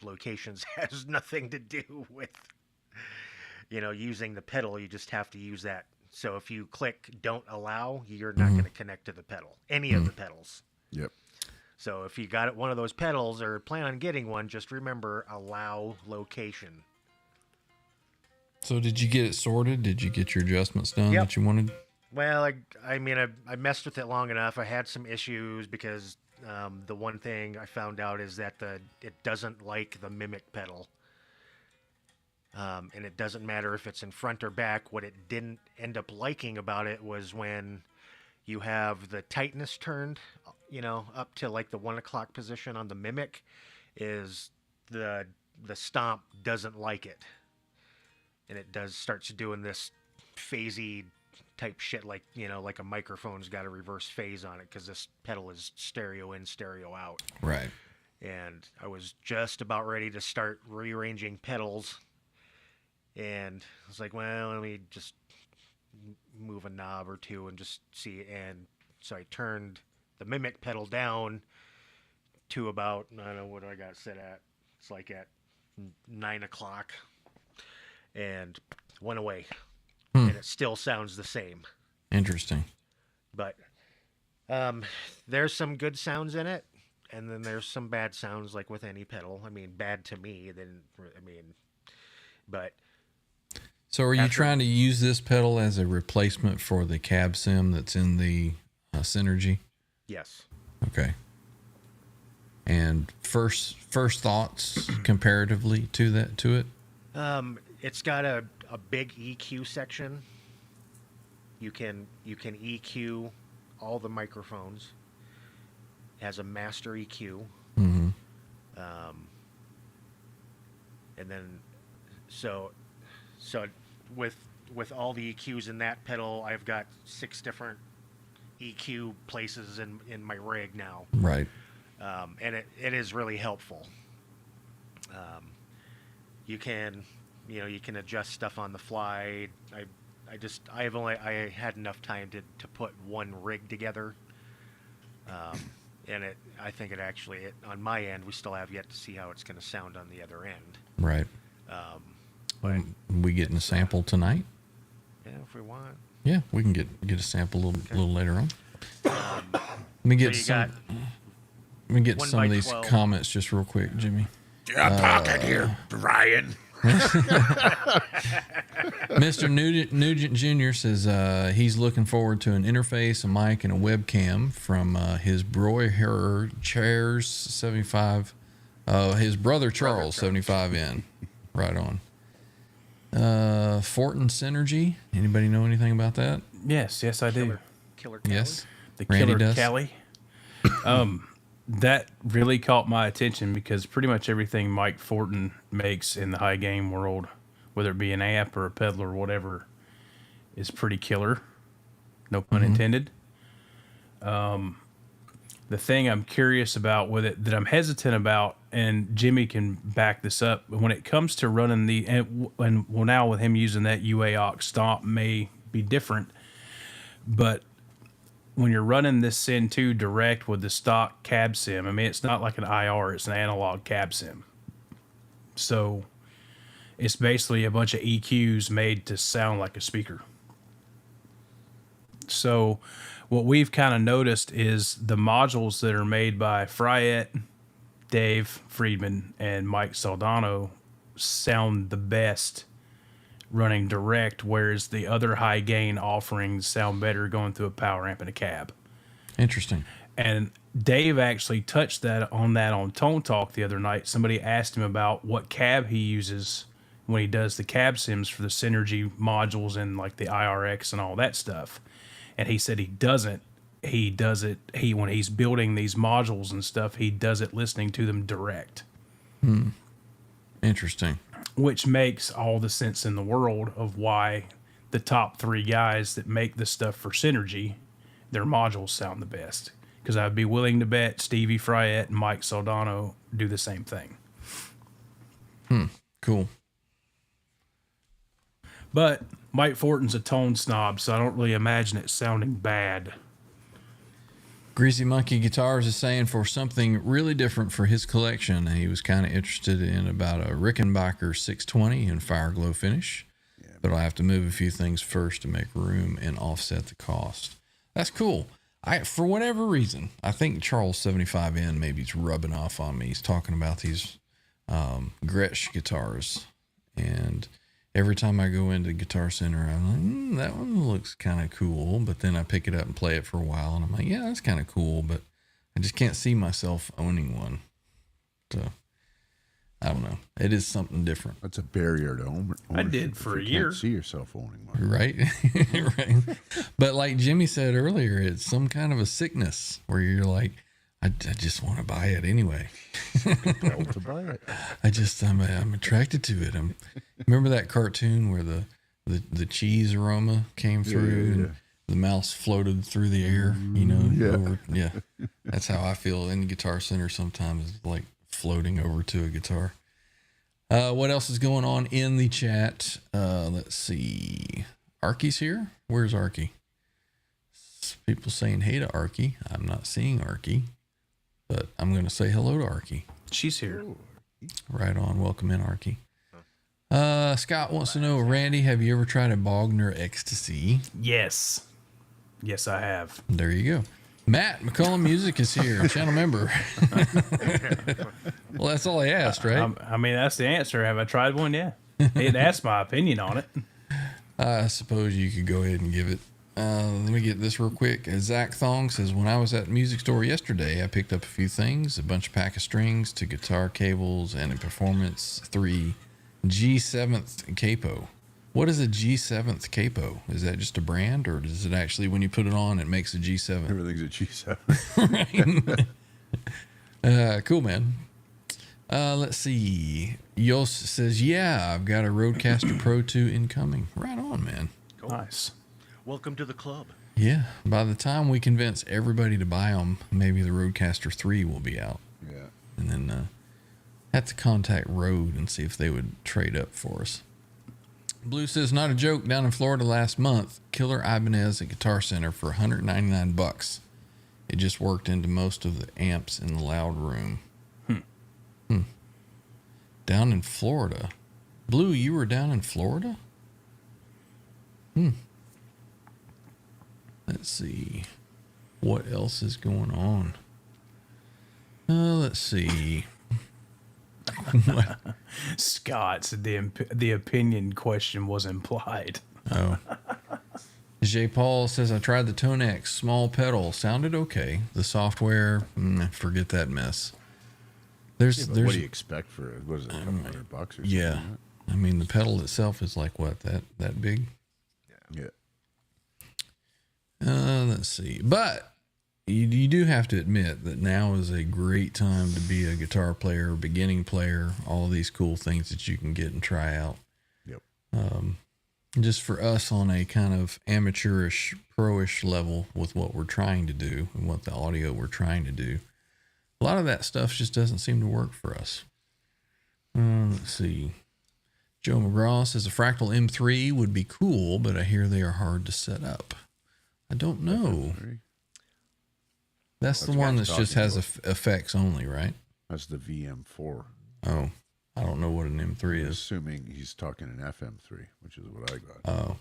locations has nothing to do with using the pedal. You just have to use that. So if you click don't allow, you're not going to connect to the pedal, any of the pedals. Yep. So if you got one of those pedals or plan on getting one, just remember allow location. So did you get it sorted? Did you get your adjustments done Yep. that you wanted? Well, I messed with it long enough. I had some issues because the one thing I found out is that it doesn't like the mimic pedal. And it doesn't matter if it's in front or back. What it didn't end up liking about it was when you have the tightness turned, up to like the 1 o'clock position on the mimic, is the stomp doesn't like it. And it starts doing this phasey type shit, like a microphone's got a reverse phase on it because this pedal is stereo in, stereo out. Right. And I was just about ready to start rearranging pedals, and I was like, well, let me just move a knob or two and just see. And so I turned the mimic pedal down to about, I don't know, what do I got set at? It's like at 9 o'clock, and went away. And it still sounds the same. Interesting. But there's some good sounds in it, and then there's some bad sounds, like with any pedal. I mean, bad to me. But So are you trying to use this pedal as a replacement for the cab sim that's in the Synergy? yes. Okay. And first thoughts comparatively to it? it's got a big EQ section. You can EQ all the microphones. It has a master EQ. Mm-hmm. And then so with all the EQs in that pedal, I've got 6 different EQ places in my rig now. Right. And it is really helpful. You can adjust stuff on the fly. I had enough time to put one rig together. And I think on my end, we still have yet to see how it's going to sound on the other end. Right. We getting a sample tonight? Yeah, if we want. Yeah, we can get a sample a little later on. Let me get some of these 1x12. comments just real quick, Jimmy. I'm talking here, Brian. Mr. Nugent Jr. says he's looking forward to an interface, a mic, and a webcam from his Breuer Chairs 75. His brother Charles 75N. Right on. Fortin Synergy. Anybody know anything about that? Yes, I do. Killer Cali? Yes. The Randy Killer does. Cali. That really caught my attention because pretty much everything Mike Fortin makes in the high gain world, whether it be an amp or a pedal or whatever, is pretty killer. No pun intended. The thing I'm curious about with it, that I'm hesitant about, and Jimmy can back this up, when it comes to running now with him using that UA aux stomp may be different, but when you're running this Syn 2 direct with the stock cab sim, I mean, it's not like an IR, it's an analog cab sim. So it's basically a bunch of EQs made to sound like a speaker. So what we've kind of noticed is the modules that are made by Fryette, Dave Friedman, and Mike Saldano sound the best running direct, whereas the other high gain offerings sound better going through a power amp and a cab. Interesting. And Dave actually touched on Tone Talk the other night. Somebody asked him about what cab he uses when he does the cab sims for the Synergy modules and like the IRX and all that stuff. And he said he doesn't. He does it, when he's building these modules and stuff, he does it listening to them direct. Interesting. Which makes all the sense in the world of why the top 3 guys that make the stuff for Synergy, their modules sound the best. Because I'd be willing to bet Stevie Fryette and Mike Saldano do the same thing. Cool. But Mike Fortin's a tone snob, so I don't really imagine it sounding bad. Greasy Monkey Guitars is saying for something really different for his collection, he was kind of interested in about a Rickenbacker 620 in fire glow finish, but I'll have to move a few things first to make room and offset the cost. That's cool. For whatever reason, I think Charles 75N maybe is rubbing off on me. He's talking about these Gretsch guitars, and every time I go into Guitar Center, I'm like, that one looks kind of cool. But then I pick it up and play it for a while, and I'm like, yeah, that's kind of cool. But I just can't see myself owning one. So, I don't know. It is something different. That's a barrier to ownership. I did for if a you year. Can't see yourself owning one. Right? Right. But like Jimmy said earlier, it's some kind of a sickness where you're like, I just want to buy it anyway. Compelled to buy it. I'm attracted to it. Remember that cartoon where the cheese aroma came through and the mouse floated through the air, Yeah. That's how I feel in the Guitar Center sometimes, it's like floating over to a guitar. What else is going on in the chat? Let's see. Arky's here. Where's Arky? People saying hey to Arky. I'm not seeing Arky, but I'm going to say hello to Arky. She's here. Right on. Welcome in, Arky. Scott wants to know, Randy, have you ever tried a Bogner Ecstasy? Yes. Yes, I have. There you go. Matt McCullum Music is here, channel member. Well, that's all I asked, right? I mean, that's the answer. Have I tried one? Yeah. It asked my opinion on it. I suppose you could go ahead and give it. Let me get this real quick. Zach Thong says, when I was at the music store yesterday, I picked up a few things, a pack of strings to guitar cables and a Performance 3 G7th capo. What is a G7th capo? Is that just a brand, or does it actually, when you put it on, it makes a G7? Everything's a G7. Right. Cool, man. Let's see. Yos says, yeah, I've got a Rodecaster Pro 2 incoming. Right on, man. Cool. Nice. Welcome to the club. Yeah. By the time we convince everybody to buy them, maybe the Rodecaster 3 will be out. Yeah. And then have to contact Rode and see if they would trade up for us. Blue says, not a joke, down in Florida last month, Killer Ibanez at Guitar Center for $199. It just worked into most of the amps in the loud room. Down in Florida. Blue, you were down in Florida? Let's see. What else is going on? Let's see. Scott's the opinion question was implied. Oh. J. Paul says, I tried the Tone X small pedal. Sounded okay. The software, forget that mess. There's What do you expect for it? What is it, a couple $100 or something? yeah. Like I mean, the pedal itself is like what, that big? that? Let's see. But you do have to admit that now is a great time to be a guitar player, beginning player, all these cool things that you can get and try out. Yep. Just for us on a kind of amateurish, pro-ish level with what we're trying to do and what the audio we're trying to do. A lot of that stuff just doesn't seem to work for us. Let's see. Joe McGraw says a Fractal M3 would be cool, but I hear they are hard to set up. I don't know. That's the one that just has effects only, right? That's the VM4. Oh, I don't know what an M3 I'm is. assuming he's talking an FM3, which is what I got. Oh,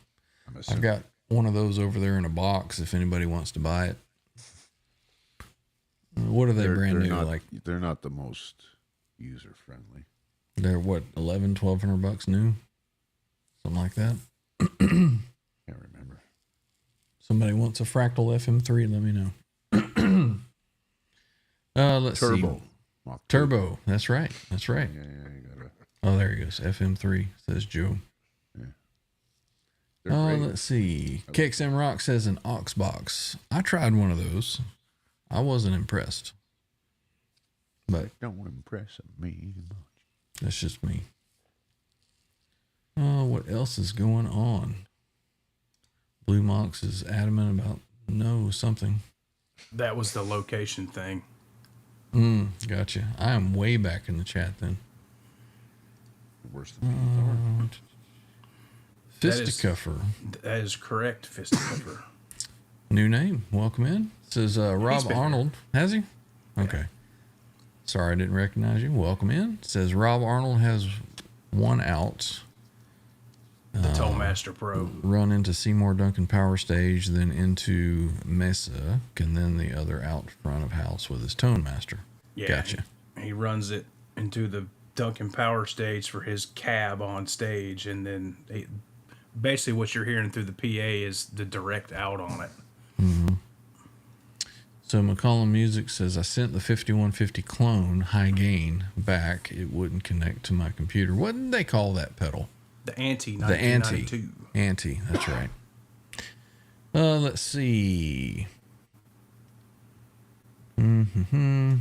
I'm I've assuming. got one of those over there in a box if anybody wants to buy it. What are they brand new? Not, Like they're not the most user friendly. they're what, $1,200 new? Something like that. Can't remember. Somebody wants a Fractal FM3, let me know. Let's see. Turbo. Mach 2. Turbo. That's right. That's right. Yeah, you gotta. Oh, there he goes. FM3, says Joe. They're Oh, great. let's see. KXM Rock says an aux box. I tried one of those. I wasn't impressed. But Don't impress me much. that's just me. Oh, what else is going on? Blue Mox is adamant about something. That was the location thing. Gotcha. I am way back in the chat then. Worse than Fisticuffer. That is correct, Fisticutter. New name. Welcome in. Says Rob been Arnold. Has he? Okay. Sorry, I didn't recognize you. Welcome in. Says Rob Arnold has one out. The Tollmaster Pro. Run into Seymour Duncan Power Stage, then into Mesa, and then the other out front of house with his Tone Master. Yeah, Gotcha. He runs it into the Duncan Power Stage for his cab on stage, and then basically what you're hearing through the PA is the direct out on it. So McCollum Music says, I sent the 5150 clone high gain back. It wouldn't connect to my computer. What did they call that pedal? The Anti The Anti. 1992. Anti, that's right. Let's see. You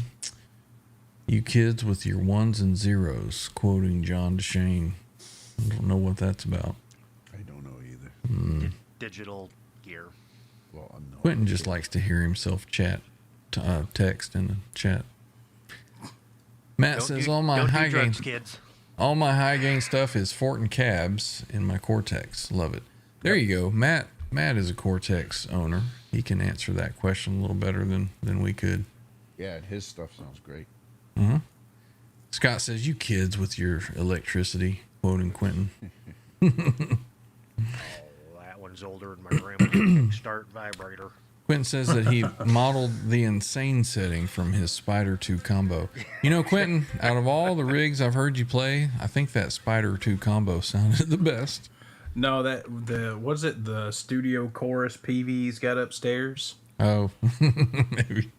kids with your ones and zeros, quoting John DeShane. I don't know what that's about. I don't know either. Digital gear. Well, I'm not. Quentin just likes to hear himself text in the chat. Matt says all my high gain, drugs, kids. all my high gain stuff is Fortin cabs in my Cortex. Love it. There you go. Matt is a Cortex owner. He can answer that question a little better than we could. Yeah, and his stuff sounds great. Scott says, you kids with your electricity, quoting Quentin. That one's older than my grandma's start vibrator. Quentin says that he modeled the insane setting from his Spider 2 combo. You know, Quentin, out of all the rigs I've heard you play, I think that Spider 2 combo sounded the best. No, the studio chorus PV's got upstairs? Oh, maybe.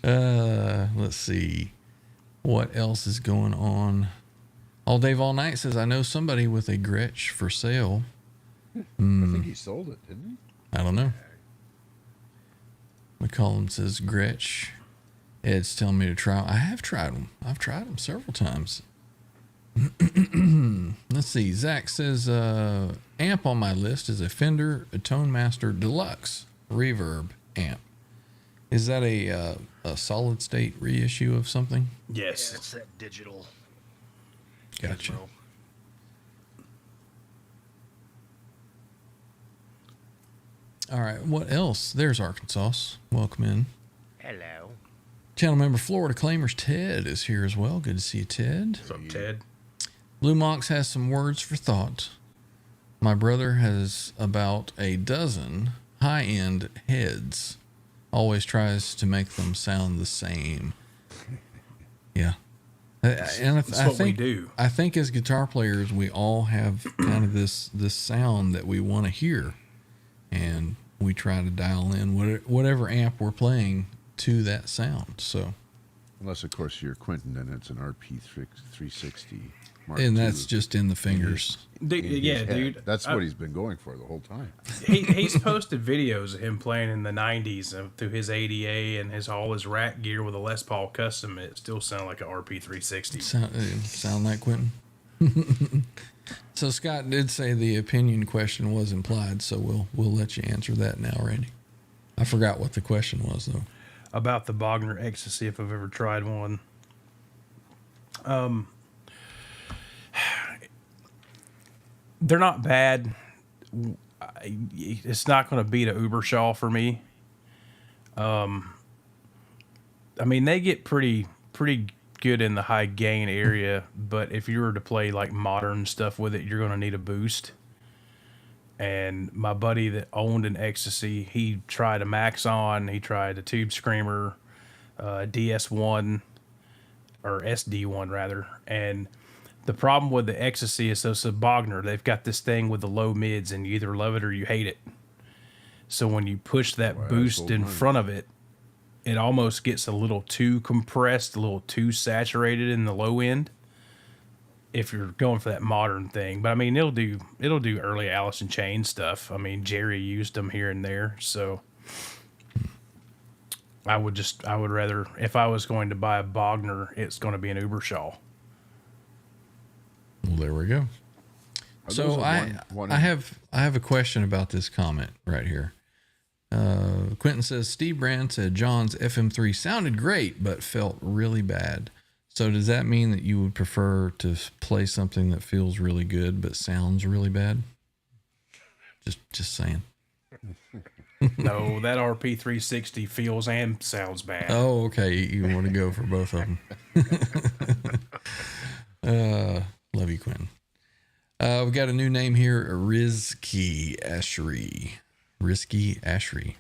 Let's see. What else is going on? All Dave All Night says, I know somebody with a Gretsch for sale. I think he sold it, didn't I don't know. McCollum says Gretsch. Ed's telling me to try. I have tried them. I've tried them several times. Let's see. Zach says amp on my list is a Fender Tone Master Deluxe Reverb amp. Is that a solid state reissue of something? Yes. Yeah, it's that digital. Gotcha. Gizmo. All right. What else? There's Arkansas. Welcome in. Hello. Channel member Florida Claimers Ted is here as well. Good to see you, Ted. What's up, Ted? Blue Mox has some words for thought. My brother has about a dozen high-end heads. Always tries to make them sound the same. Yeah. And That's I what think, we do. I think as guitar players, we all have kind of this sound that we want to hear. And we try to dial in whatever amp we're playing to that sound. So, Unless, of course, you're Quentin and it's an RP 360 Mark and II. that's just in the fingers. Dude, in his yeah, head. dude. That's what he's been going for the whole time. He's posted videos of him playing in the 90s through his ADA and all his rack gear with a Les Paul Custom. It still sounded like an RP360. Sound like Quentin? So Scott did say the opinion question was implied, so we'll let you answer that now, Randy. I forgot what the question was, though. About the Bogner Ecstasy, if I've ever tried one. They're not bad. It's not going to beat a Ubershaw for me. I mean, they get pretty good in the high gain area, but if you were to play like modern stuff with it, you're going to need a boost. And my buddy that owned an Ecstasy, he tried a Maxon, he tried a Tube Screamer, DS1 or SD1 rather, and the problem with the Ecstasy is those Bogner, they've got this thing with the low mids, and you either love it or you hate it. So when you push that boost in front of it, it almost gets a little too compressed, a little too saturated in the low end. If you're going for that modern thing, but I mean, it'll do early Alice in Chains stuff. I mean, Jerry used them here and there, so I would rather, if I was going to buy a Bogner, it's going to be an Ubershaw. Well, there we go. So I have a question about this comment right here. Quentin says Steve Brand said John's FM3 sounded great but felt really bad. So does that mean that you would prefer to play something that feels really good but sounds really bad? Just saying. No, that RP360 feels and sounds bad. Oh, okay. You want to go for both of them. Love you, Quentin. We got a new name here, Rizky Ashri. Rizky Ashri.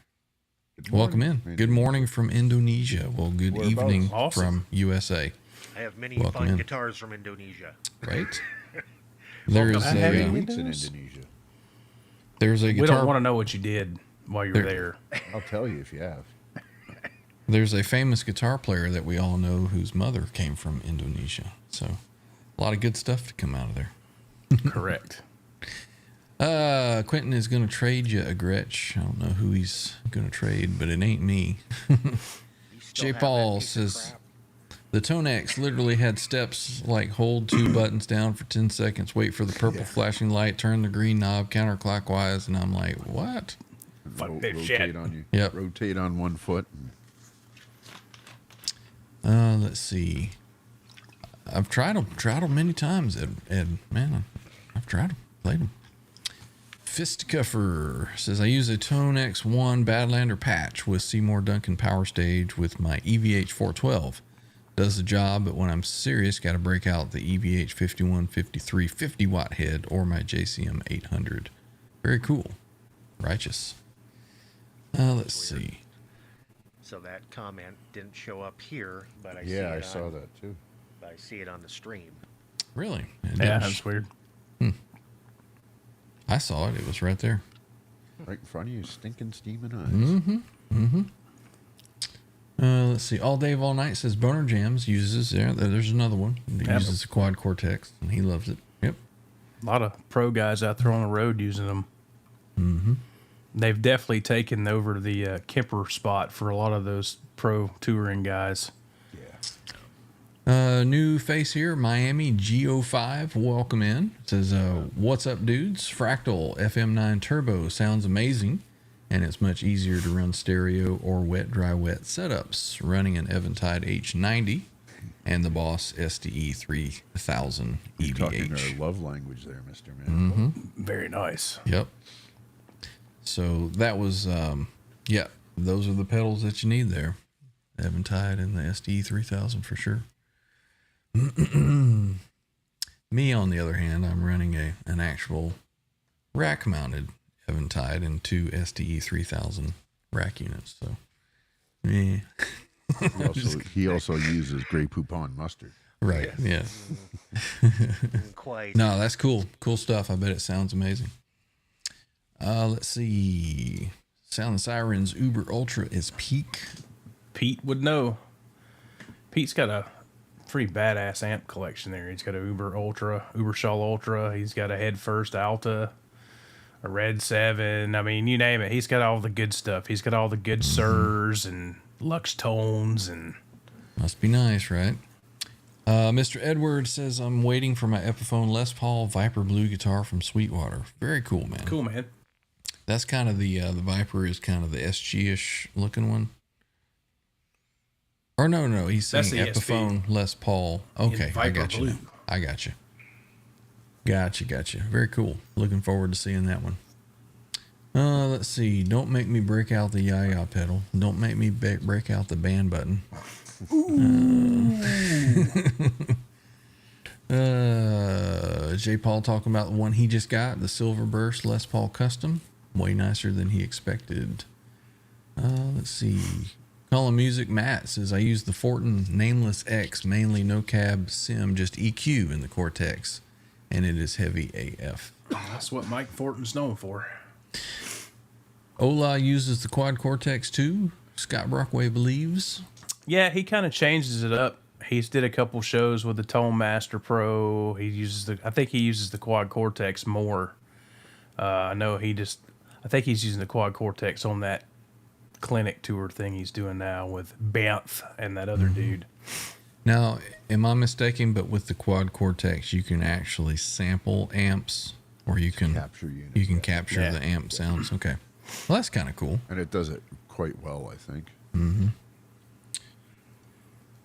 Welcome in. Good morning from Indonesia. Well, good evening from USA. I have many Welcome fine in. guitars from Indonesia. Right? There's Weeks in windows? Indonesia. there's a We guitar. don't want to know what you did while you were there. I'll tell you if you have. There's a famous guitar player that we all know whose mother came from Indonesia. So a lot of good stuff to come out of there. Correct. Quentin is going to trade you a Gretsch. I don't know who he's going to trade, but it ain't me. J. Paul says the Tone X literally had steps like hold two buttons down for 10 seconds, wait for the purple flashing light, turn the green knob counterclockwise, and I'm like, what? Fuck this Rotate shit. on you. Yep. Rotate on one foot. Let's see. I've tried them many times, Ed. Man, I've tried them, played them. Fistcuffer says, I use a Tone X1 Badlander patch with Seymour Duncan Power Stage with my EVH 412. Does the job, but when I'm serious, got to break out the EVH 5153 50 watt head or my JCM 800. Very cool. Righteous. Let's see. So that comment didn't show up here, but I I saw that too. I see it on the stream. Really? Yeah, that's weird. I saw it. It was right there. Right in front of you, stinking steaming eyes. Let's see. All Dave All Night says Boner Jams uses there's another one. He uses the Quad Cortex and he loves it. Yep. A lot of pro guys out there on the road using them. Mm-hmm. They've definitely taken over the Kemper spot for a lot of those pro touring guys. New face here, Miami Geo5. Welcome in. It says, what's up, dudes? Fractal FM9 Turbo sounds amazing, and it's much easier to run stereo or wet-dry wet setups. Running an Eventide H90 and the Boss SDE 3000 You're talking EVH. our love language there, Mr. Man. Very nice. Yep. So that was, those are the pedals that you need there. Eventide and the SDE 3000 for sure. Me, on the other hand, I'm running an actual rack-mounted Eventide and 2 SDE 3000 rack units. So, yeah. He also uses Grey Poupon mustard. Right, yeah. Quite. No, that's cool. Cool stuff. I bet it sounds amazing. Let's see. Sound the Sirens Uber Ultra is peak. Pete would know. Pete's got a pretty badass amp collection there. He's got a Uber Ultra, Uberschall Ultra. He's got a Head First Alta, a Red 7. I mean, you name it. He's got all the good stuff. He's got all the good Sirs and Lux Tones and... Must be nice, right? Mr. Edward says, I'm waiting for my Epiphone Les Paul Viper Blue guitar from Sweetwater. Very cool, man. Cool, man. That's kind of the Viper is kind of the SG-ish looking one. Or no, he's saying That's the Epiphone Les Paul. Okay, I Viper got you. Blue. Now. I got you. Gotcha. Very cool. Looking forward to seeing that one. Let's see. Don't make me break out the yaya pedal. Don't make me break out the band button. J. Paul talking about the one he just got, the Silver Burst Les Paul Custom. Way nicer than he expected. Let's see. Colin Music Matt says, I use the Fortin Nameless X, mainly no cab sim, just EQ in the Cortex, and it is heavy AF. That's what Mike Fortin's known for. Ola uses the Quad Cortex too, Scott Brockway believes. Yeah, he kind of changes it up. He's did a couple shows with the Tone Master Pro. I think he uses the Quad Cortex more. I think he's using the Quad Cortex on that clinic tour thing he's doing now with Banff and that other dude. Now, am I mistaken? But with the Quad Cortex, you can actually sample amps, or you can Capture units, You can yeah. capture the amp sounds. Okay, well that's kind of cool. And it does it quite well, I think.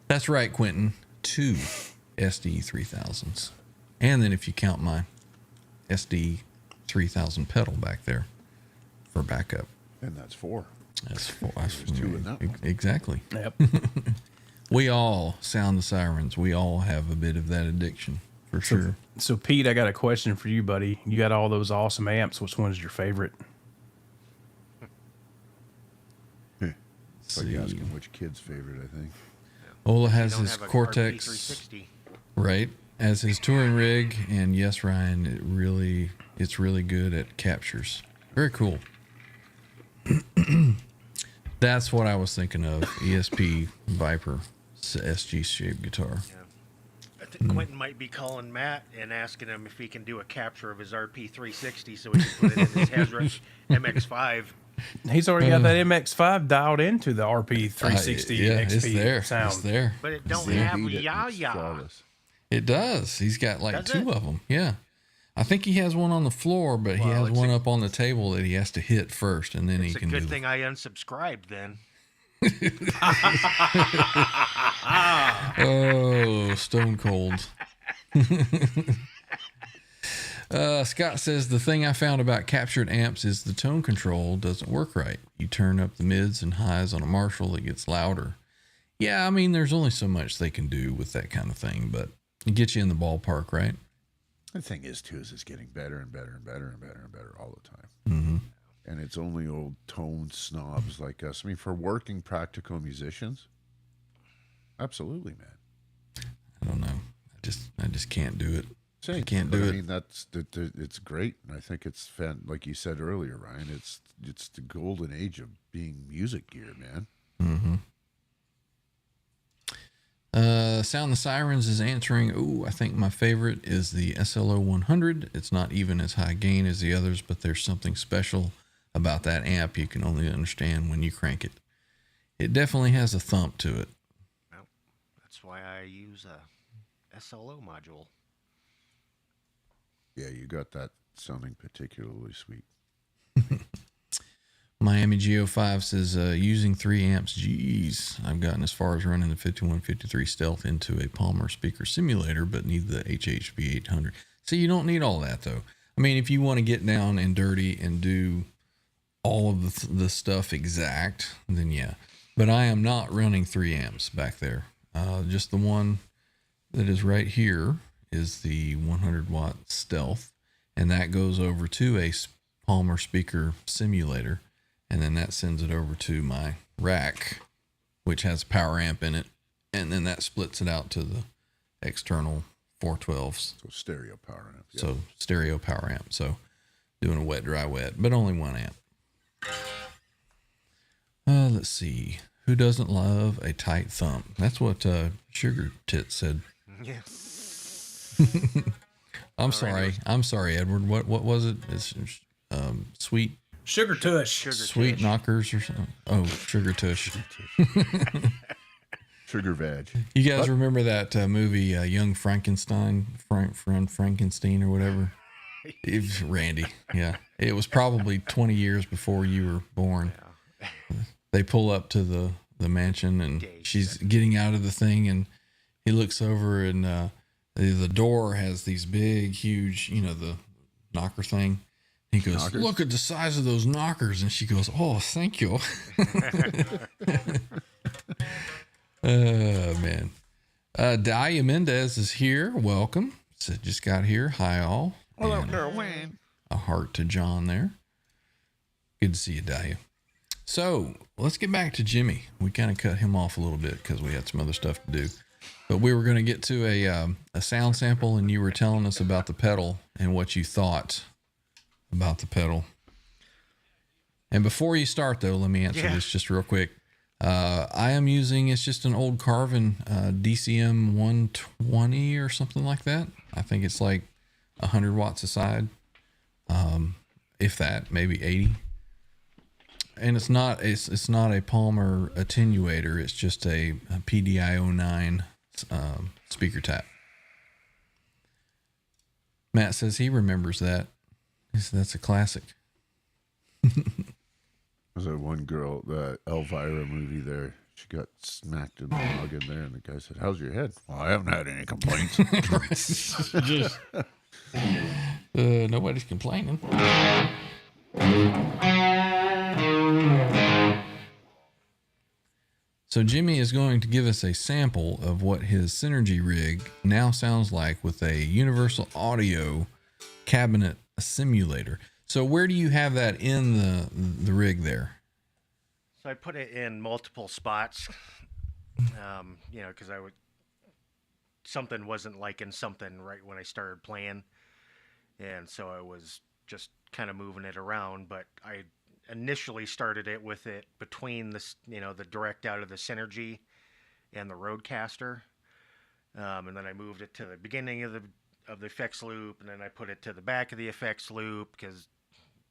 That's right, Quentin. 2 SD 3000s, and then if you count my SD 3000 pedal back there for backup, And that's 4. that's 4. There's 2 in that one. Exactly. Yep. We all sound the sirens. We all have a bit of that addiction, for sure. So, Pete, I got a question for you, buddy. You got all those awesome amps. Which one's your favorite? It's like you asking which kid's favorite, I think. Ola has Don't his have a Cortex, RP360. right, as his touring rig, and yes, Ryan, it's really good at captures. Very cool. That's what I was thinking of. ESP Viper SG shaped guitar. I think Quentin might be calling Matt and asking him if he can do a capture of his RP360 so he can put it in his Hazard MX5. He's already got that MX5 dialed into the RP360 Yeah, XP it's there. sound. It's there. But it don't They have beat it. It's yah-yah. flawless. It does. He's got like Does 2 it? of them. Yeah. I think he has one on the floor, but he Well, has it's one up on the table that he has to hit first, and then It's he a can do good thing I unsubscribed then. Oh, stone cold. Scott says the thing I found about captured amps is the tone control doesn't work right. You turn up the mids and highs on a Marshall, it gets louder. Yeah, I mean, there's only so much they can do with that kind of thing, but it gets you in the ballpark, right? The thing is, too, is it's getting better and better and better and better and better all the time. Mm-hmm. And it's only old tone snobs like us. I mean, for working practical musicians, absolutely, man. I don't know. I just can't do it. Same. I can't But do I it. mean, it's great, and I think it's like you said earlier, Ryan. It's the golden age of being music gear, man. Mm-hmm. Sound the Sirens is answering. Ooh, I think my favorite is the SLO 100. It's not even as high gain as the others, but there's something special about that amp you can only understand when you crank it. It definitely has a thump to it. Well, that's why I use a SLO module. Yeah, you got that sounding particularly sweet. Miami Geo5 says, using 3 amps, geez, I've gotten as far as running the 5153 Stealth into a Palmer speaker simulator, but need the HHV 800. See, you don't need all that, though. I mean, if you want to get down and dirty and do all of the stuff exact, then yeah. But I am not running 3 amps back there. Just the one that is right here is the 100 watt Stealth, and that goes over to a Palmer speaker simulator. And then that sends it over to my rack, which has a power amp in it. And then that splits it out to the external 412s. So stereo power amp. Yeah. So stereo power amp. So doing a wet, dry, wet, but only 1 amp. Let's see. Who doesn't love a tight thump? That's what Sugar Tit said. Yeah. I'm sorry. I'm sorry, Edward. What was it? It's sweet. Sugar tush. Sweet knockers or something. Oh, sugar tush. Sugar veg. You guys remember that movie, Young Frankenstein, Frankenstein or whatever? It was Randy. Yeah. It was probably 20 years before you were born. They pull up to the mansion and she's getting out of the thing and he looks over and the door has these big, huge, the knocker thing. He goes, knockers? Look at the size of those knockers. And she goes, oh, thank you. Man. Dalia Mendez is here. Welcome. So just got here. Hi, all. Hello, Wayne. A heart to John there. Good to see you, Dalia. So let's get back to Jimmy. We kind of cut him off a little bit because we had some other stuff to do. But we were going to get to a sound sample, and you were telling us about the pedal and what you thought about the pedal. And before you start, though, let me answer this just real quick. I am using, it's just an old Carvin DCM 120 or something like that. I think it's like 100 watts a side. If that, maybe 80. And it's not a Palmer attenuator. It's just a PDI 09 speaker tap. Matt says he remembers that. That's a classic. Was that one girl, the Elvira movie there? She got smacked in the noggin there, and the guy said, how's your head? Well, I haven't had any complaints. Nobody's complaining. So Jimmy is going to give us a sample of what his Synergy rig now sounds like with a Universal Audio cabinet simulator. So where do you have that in the rig there? So I put it in multiple spots, because something wasn't liking something right when I started playing. And so I was just kind of moving it around, but I initially started it with it between the direct out of the Synergy and the Rodecaster. And then I moved it to the beginning of the effects loop, and then I put it to the back of the effects loop because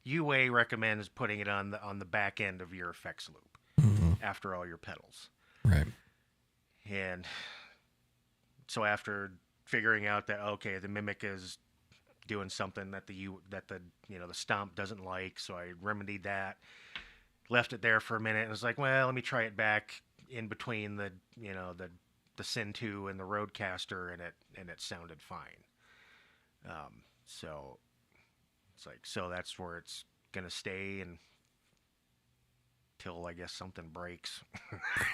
UA recommends putting it on the back end of your effects loop after all your pedals. Right. And so after figuring out that the Mimic is doing something that the Stomp doesn't like, so I remedied that, left it there for a minute, and was like, well, let me try it back in between the Syn 2 and the Rodecaster, and it sounded fine. So it's like, so that's where it's gonna stay until I guess something breaks.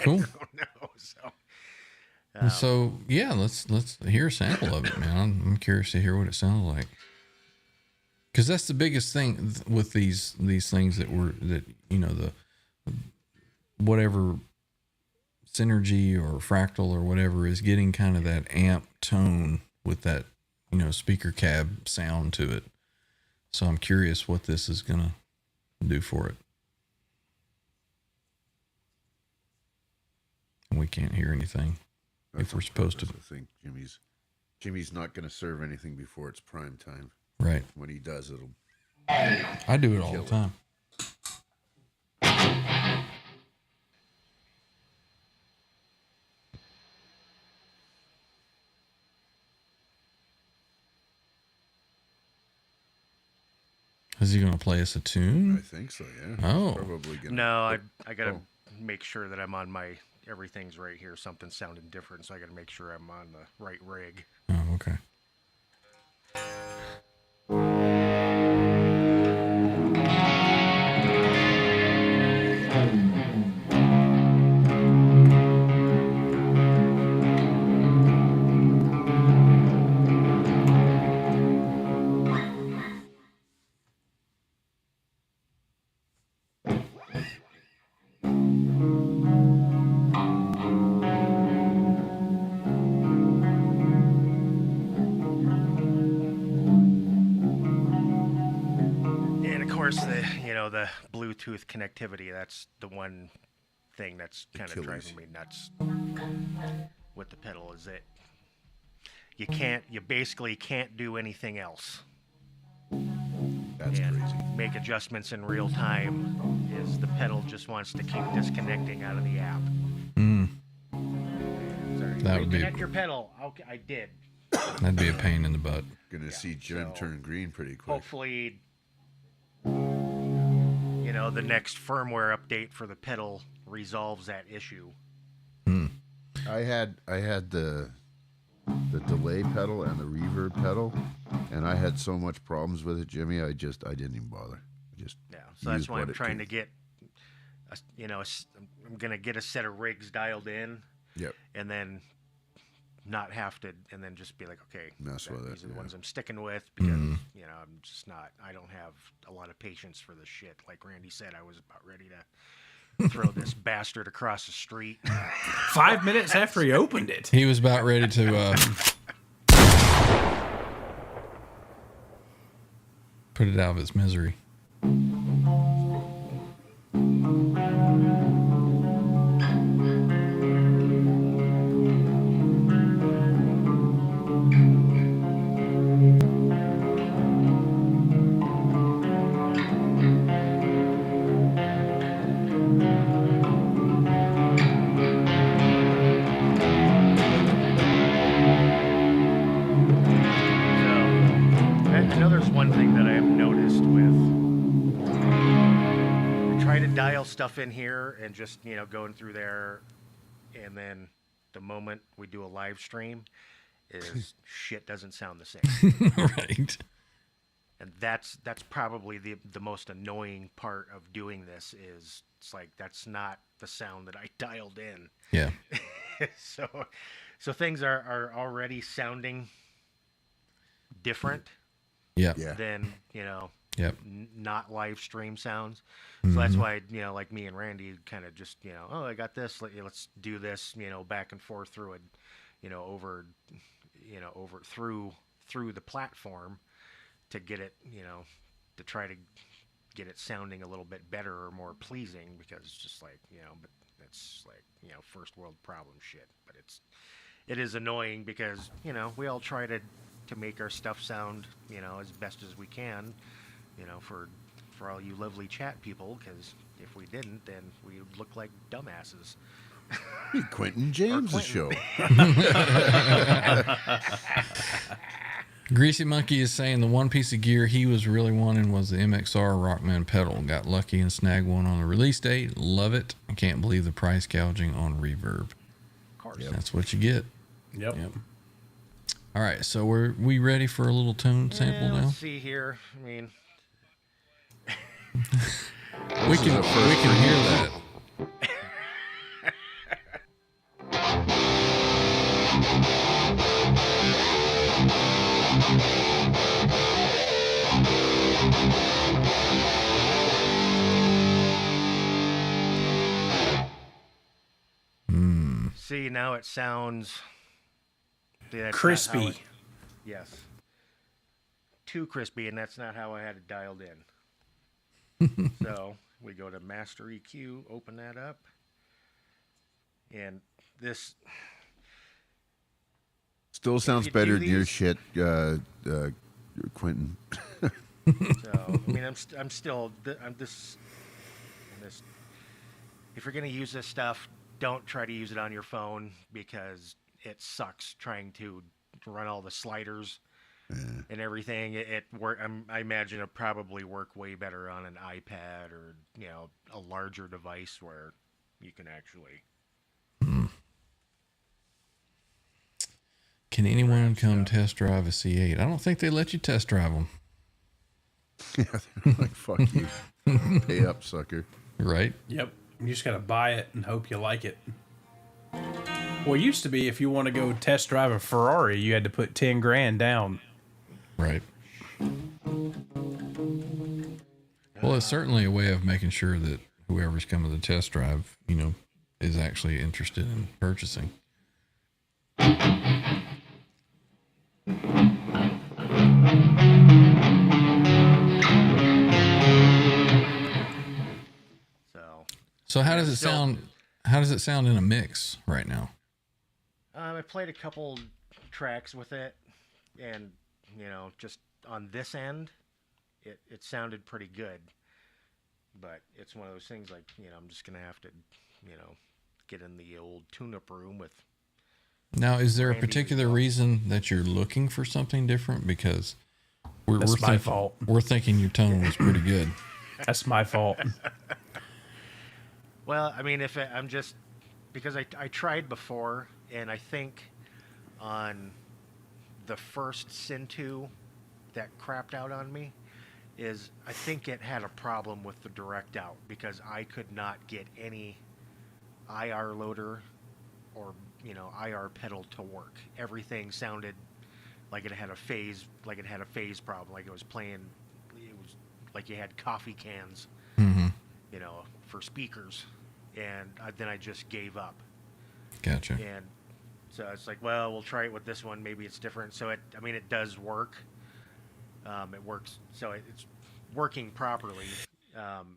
Cool. I don't know. So yeah, let's hear a sample of it, man. I'm curious to hear what it sounds like. Because that's the biggest thing with these things that the whatever Synergy or Fractal or whatever is getting kind of that amp tone with that speaker cab sound to it. So I'm curious what this is gonna do for it. And we can't hear anything. if we're supposed to. I think Jimmy's not going to serve anything before it's prime time. Right. When he does, it'll. I do it all the time. Is he going to play us a I tune? think so. Yeah. Oh. He's probably gonna. No, I gotta make sure that I'm on my everything's right here. Something's sounding different, so I gotta make sure I'm on the right rig. Oh, okay. And of course, the Bluetooth connectivity. That's the one thing that's kind of Achilles. driving me nuts with the pedal. Is that you basically can't do anything else. That's and crazy. make adjustments in real time. Is the pedal just wants to keep disconnecting out of the app. Sorry, That would be- reconnect your pedal. Okay, I did. That'd be a pain in the butt. Gonna see Jim so- turn green pretty quick. Hopefully, the next firmware update for the pedal resolves that issue. I had the delay pedal and the reverb pedal, and I had so much problems with it, Jimmy. I didn't even bother. Just Yeah, so that's used why what I'm it trying to could. get, I'm gonna get a set of rigs dialed in, Yep. and then not have to, and then just be like, okay, Mess with it, these are the yeah. ones I'm sticking with because I'm just not. I don't have a lot of patience for this shit. Like Randy said, I was about ready to throw this bastard across the street. 5 minutes after he opened it. He was about ready to put it out of its misery. So, I know there's one thing that I have noticed with. I try to dial stuff in here and just, going through there, and then the moment we do a live stream, is shit doesn't sound the same. Right. And that's probably the most annoying part of doing this is it's like that's not the sound that I dialed in. Yeah. So things are already sounding different Yeah. Yeah. than Yep. not live stream sounds. So that's why like me and Randy kind of just oh, I got this, let's do this back and forth through it over through the platform to get it to try to get it sounding a little bit better or more pleasing, because it's just like but it's like first world problem shit. But it is annoying because we all try to make our stuff sound as best as we can for all you lovely chat people, because if we didn't, then we would look like dumbasses. Quentin James' Quentin. show. Greasy Monkey is saying the one piece of gear he was really wanting was the MXR Rockman pedal. Got lucky and snagged one on the release date. Love it. I can't believe the price gouging on Reverb. Of course. That's what you get. Yep. All right, so we ready for a little tune sample now? Let's see here. I mean, We can hear that. see, now it sounds see, that's not how Crispy. yes. Too crispy, and that's not how I had it dialed in. So we go to Master EQ, open that up, and this Still sounds you better do than your these- shit, Quentin. So I mean, I'm still I'm this. If you're gonna use this stuff, don't try to use it on your phone because it sucks trying to run all the sliders and everything. It work. I imagine it probably work way better on an iPad or a larger device where you can actually. Can anyone come test drive a C8? I don't think they let you test drive them. Yeah, they're like, fuck you. Pay up, sucker. Right? Yep. You just got to buy it and hope you like it. Well, it used to be if you want to go test drive a Ferrari, you had to put 10 grand down. Right. Well, it's certainly a way of making sure that whoever's coming to the test drive, is actually interested in purchasing. So how does it sound? How does it sound in a mix right now? I played a couple tracks with it, and just on this end, it sounded pretty good. But it's one of those things like I'm just gonna have to get in the old tune-up room with. Now, is there a Randy particular reason that you're looking for something different? Because That's my fault. We're thinking your tone was pretty good. That's my fault. Well, I mean, I'm just because I tried before, and I think on the first Sin2 that crapped out on me is I think it had a problem with the direct out because I could not get any IR loader or IR pedal to work. Everything sounded like it had a phase problem, like it was like you had coffee cans, for speakers, and then I just gave up. Gotcha. And so it's like, well, we'll try it with this one. Maybe it's different. So it does work. It works. So it's working properly.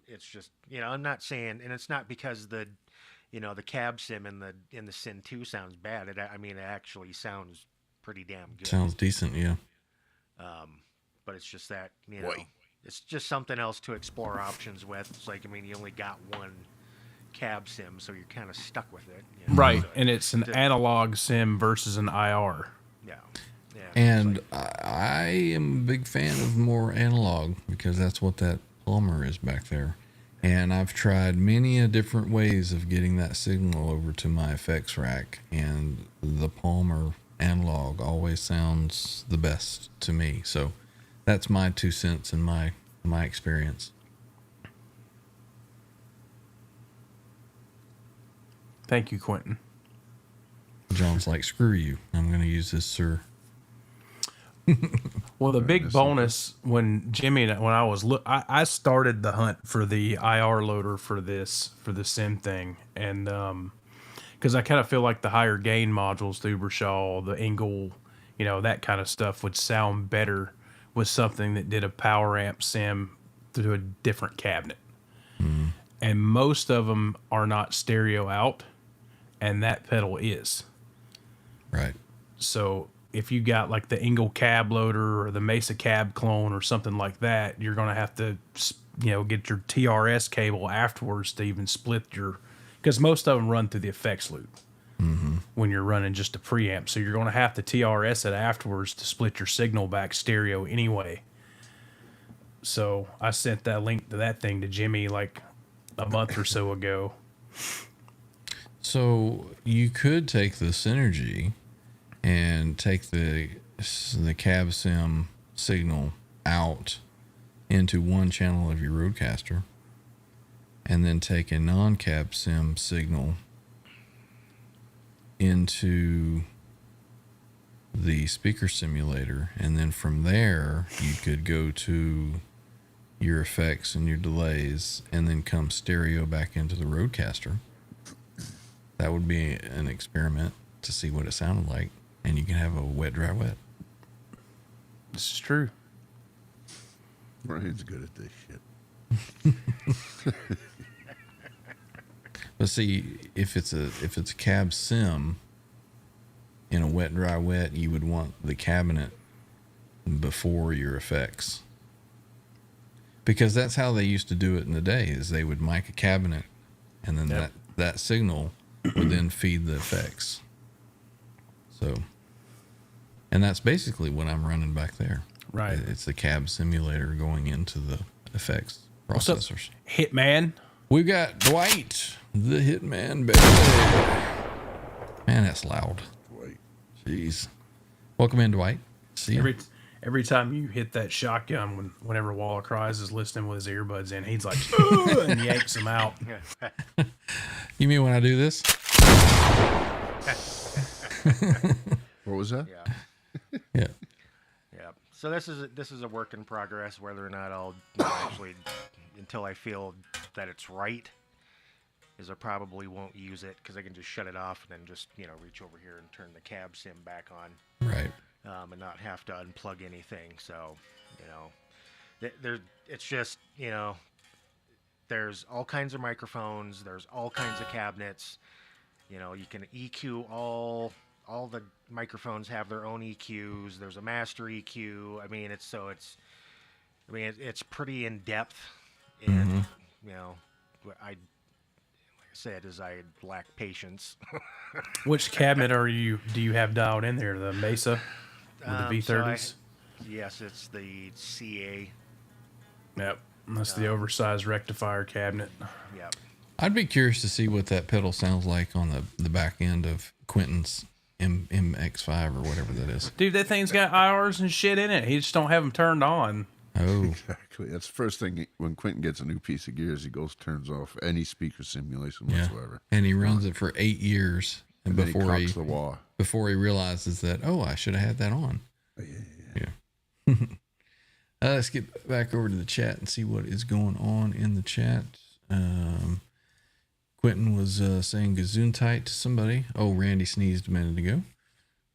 It's just, I'm not saying, and it's not because the cab sim in the Sin 2 sounds bad. It actually sounds pretty damn good. Sounds decent, yeah. But it's just that, it's just something else to explore options with. It's like, you only got one cab sim, so you're kind of stuck with it. Right. So And it's an analog sim versus an IR. Yeah. And I am a big fan of more analog because that's what that Palmer is back there. And I've tried many different ways of getting that signal over to my effects rack, and the Palmer analog always sounds the best to me. So that's my 2 cents and my experience. Thank you, Quentin. John's like, screw you. I'm going to use this, sir. Well, the big bonus when I was I started the hunt for the IR loader for the sim thing, and because I kind of feel like the higher gain modules, the Ubershaw, the Engel, that kind of stuff would sound better with something that did a power amp sim through a different cabinet. Mm-hmm. And most of them are not stereo out, and that pedal is. Right. So if you got like the Engel cab loader or the Mesa cab clone or something like that, you're going to have to, get your TRS cable afterwards to even split because most of them run through the effects loop when you're running just a preamp. So you're going to have to TRS it afterwards to split your signal back stereo anyway. So I sent that link to that thing to Jimmy like a month or so ago. So you could take the Synergy and take the cab sim signal out into one channel of your Rodecaster, and then take a non-cab sim signal into the speaker simulator, and then from there you could go to your effects and your delays and then come stereo back into the Rodecaster. That would be an experiment to see what it sounded like, and you can have a wet, dry, wet. This is true. Ryan's good at this shit. But see, if it's a cab sim, in a wet, dry, wet, you would want the cabinet before your effects. Because that's how they used to do it in the day, is they would mic a cabinet, and then that signal would then feed the effects. So, and that's basically what I'm running back there. Right. It's the cab simulator going into the effects processors. Hitman. We've got Dwight, the Hitman, baby. Man, that's loud. Dwight. Jeez. Welcome in, Dwight. See you. Every time you hit that shotgun, whenever Waller Cries is listening with his earbuds in, he's like, "Ooh," and yanks them out. You mean when I do this? What was that? Yeah. Yeah. Yeah. So this is a work in progress. Whether or not I'll actually, until I feel that it's right, is I probably won't use it because I can just shut it off and then just reach over here and turn the cab sim back on. Right. And not have to unplug anything. So, it's just, there's all kinds of microphones. There's all kinds of cabinets. You can EQ all the microphones have their own EQs. There's a master EQ. I mean, it's pretty in depth. And, like I said, is I lack patience. Which cabinet do you have dialed in there? The Mesa with the V30s? Yes, it's the CA. Yep. That's the oversized rectifier cabinet. Yep. I'd be curious to see what that pedal sounds like on the back end of Quentin's MX5 or whatever that is. Dude, that thing's got IRs and shit in it. He just don't have them turned on. Oh, Exactly. That's the first thing when Quentin gets a new piece of gear is he turns off any speaker simulation yeah. whatsoever. And he runs it for 8 years, and Then before he cocks the wall. before he realizes that, I should have had that on. Yeah. Let's get back over to the chat and see what is going on in the chat. Quentin was saying Gesundheit to somebody. Oh, Randy sneezed a minute ago.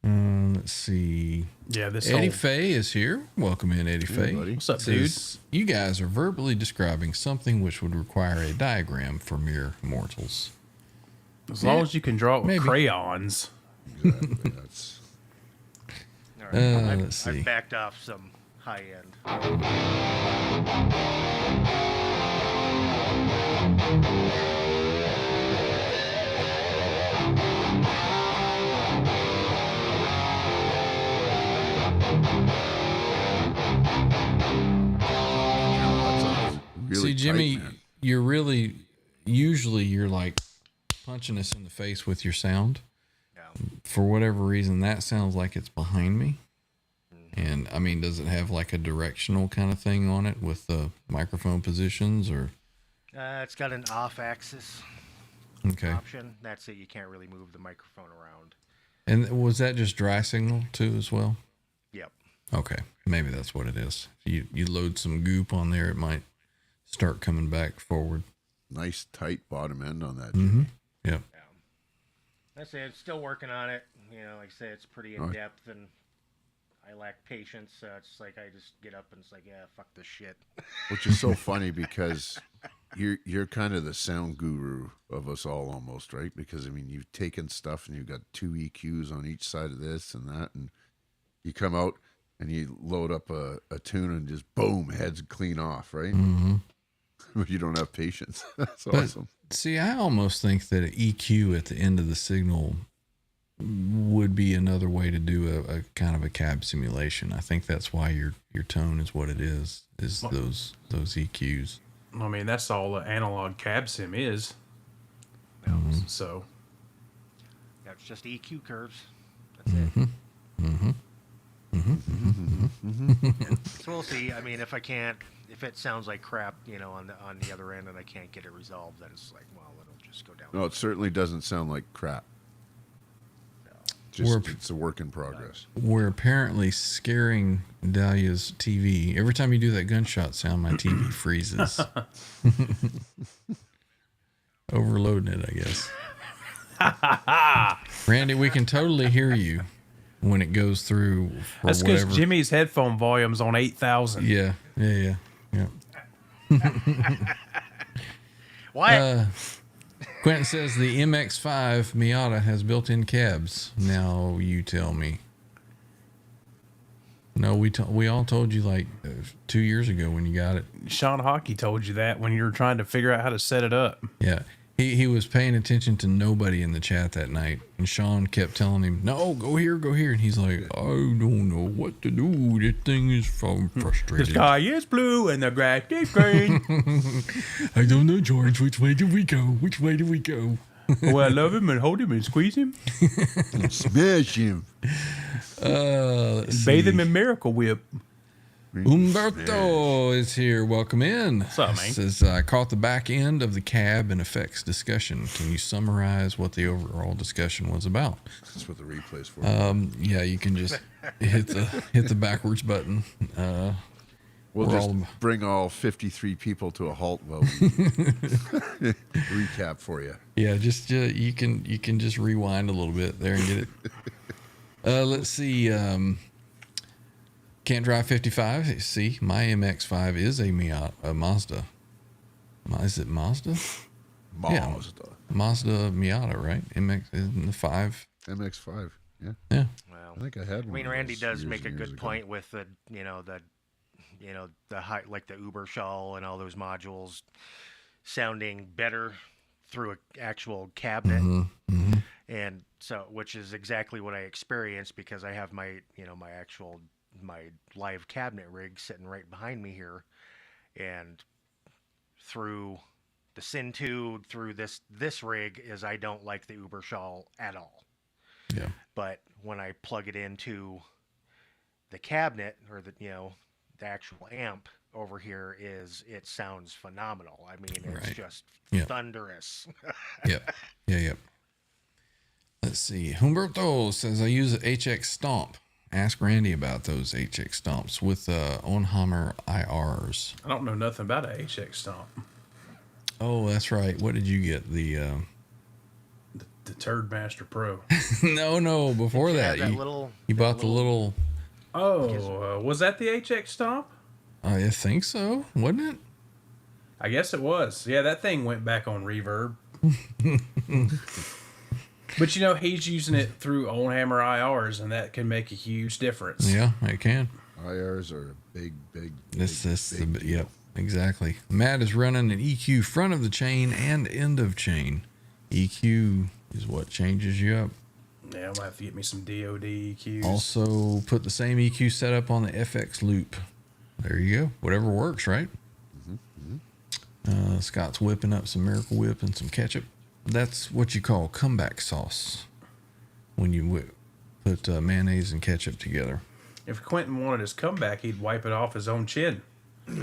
Let's see. Yeah, this Eddie whole... Faye is here. Welcome in, Eddie Faye. buddy. What's up, Says, you guys are verbally describing something which would require a diagram for mere mortals. As long as you can draw it with Maybe. crayons. Exactly. That's All right. Let's see. I've backed off some high end. really See, Jimmy, tight, man. you're like punching us in the face with your sound. Yeah. For whatever reason, that sounds like it's behind me. And I mean, does it have like a directional kind of thing on it with the microphone positions or? It's got an off axis Okay. option. That's it. You can't really move the microphone around. And was that just dry signal too as well? Yep. Okay. Maybe that's what it is. If you load some goop on there, it might start coming back forward. Nice tight bottom end on that. Mm-hmm. Jimmy. Yep. Yeah. That's it. It's still working on it. Like I say, it's pretty in Right. depth, and I lack patience. So it's like I just get up and it's like, yeah, fuck this shit. Which is so funny because you're kind of the sound guru of us all almost, right? Because I mean, you've taken stuff and you've got 2 EQs on each side of this and that, and you come out and you load up a tune and just boom, heads clean off, right? Mm-hmm. You don't have patience. That's But awesome. see, I almost think that an EQ at the end of the signal would be another way to do a kind of a cab simulation. I think that's why your tone is what it is those EQs. I mean, that's all an analog cab sim is. So, Yeah, it's just EQ curves. That's it. So we'll see. I mean, if it sounds like crap, on the other end, and I can't get it resolved, then it's like, well, it'll just go down. No, it certainly doesn't sound like crap. It's a work in progress. We're apparently scaring Dahlia's TV. Every time you do that gunshot sound, my TV freezes. Overloading it, I guess. Randy, we can totally hear you when it goes through. that's because Jimmy's headphone volume's on 8,000. Yeah. What? Quentin says the MX-5 Miata has built-in cabs. Now you tell me. No, we all told you like 2 years ago when you got it. Sean Hockey told you that when you were trying to figure out how to set it up. Yeah. He was paying attention to nobody in the chat that night, and Sean kept telling him, "No, go here, and he's like, "I don't know what to do. This thing is so frustrated. The sky is blue and the grass is green." I don't know, George. Which way do we go? Oh, I love him and hold him and squeeze him. Smash him. Let's Bathe see. him in Miracle Whip. Umberto is here. Welcome in. What's up, man? Says, I caught the back end of the cab and effects discussion. Can you summarize what the overall discussion was about? That's what the replay's for. Yeah, you can just hit the backwards button. We'll we're just all- bring all 53 people to a halt while we recap for you. Yeah, just you can just rewind a little bit there and get it. Let's see. Can't drive 55. See, my MX-5 is a Mazda. Is it Mazda? Yeah. Mazda Miata, right? MX isn't the 5. MX-5. Yeah. Yeah. Well, I think I had one. I mean, of Randy those does years make a and good years ago. point with the high, like the Ubershaw and all those modules sounding better through an actual cabinet. And so, which is exactly what I experienced because I have my live cabinet rig sitting right behind me here, and through the Sin 2 through this rig is I don't like the Ubershaw at all. Yeah. But when I plug it into the cabinet or the actual amp over here, it sounds phenomenal. I mean, it's Right. just Yeah. thunderous. Yep. Yep. Let's see. Humberto says, I use a HX Stomp. Ask Randy about those HX Stomps with Onhammer IRs. I don't know nothing about a HX Stomp. Oh, that's right. What did you get? The Turd Master Pro. no. Before Yeah, that, that you little bought the little. Oh, was that the HX Stomp? I think so, wasn't it? I guess it was. Yeah, that thing went back on reverb. But he's using it through Oldhammer IRs, and that can make a huge difference. Yeah, it can. IRs are a big. Yep, exactly. Matt is running an EQ front of the chain and end of chain. EQ is what changes you up. Yeah, I'm gonna have to get me some DOD EQs. Also, put the same EQ setup on the FX loop. There you go. Whatever works, right? Scott's whipping up some Miracle Whip and some ketchup. That's what you call comeback sauce when you put mayonnaise and ketchup together. If Quentin wanted his comeback, he'd wipe it off his own chin. On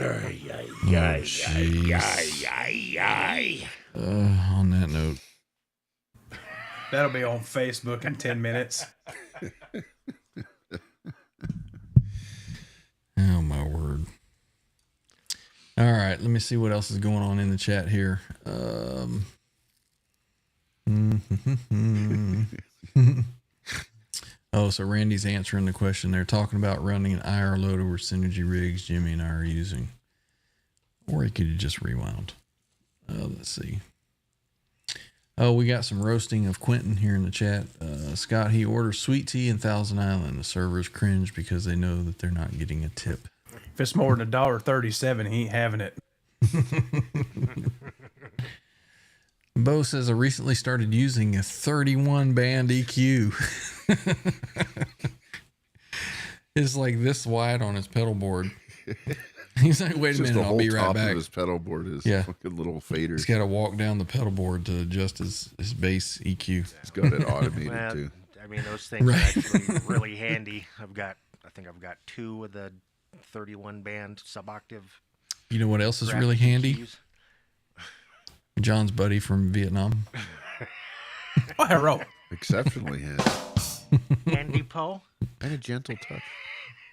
that note, That'll be on Facebook in 10 minutes. oh my word. All right, let me see what else is going on in the chat here. Oh, so Randy's answering the question. They're talking about running an IR loader with Synergy rigs Jimmy and I are using. Or he could have just rewound. Let's see. Oh, we got some roasting of Quentin here in the chat. Scott, he orders sweet tea in Thousand Island. The servers cringe because they know that they're not getting a tip. If it's more than $1.37, he ain't having it. Bo says, I recently started using a 31 band EQ. It's like this wide on his pedal board. He's like, wait a Just minute, the I'll whole be right top back. of his pedal board is Yeah. fucking little faders. He's got to walk down the pedal board to adjust his bass EQ. He's got it automated Well, too. I mean, those things Right. are actually really handy. I think I've got 2 of the 31 band sub-octave. You know what else is graphic really handy? EQs. John's buddy from Vietnam. Oh, hello. Exceptionally handy. Andy Poe. And a gentle touch.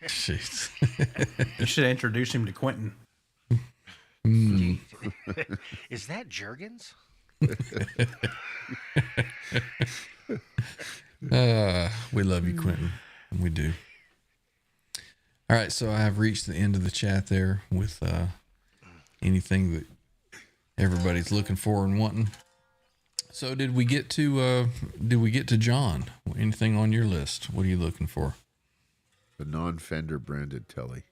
Jeez. You should introduce him to Quentin. Is that Jergens? We love you, Quentin. We do. All right, so I have reached the end of the chat there with anything that everybody's looking for and wanting. So did we get to John? Anything on your list? What are you looking for? The non-Fender branded telly.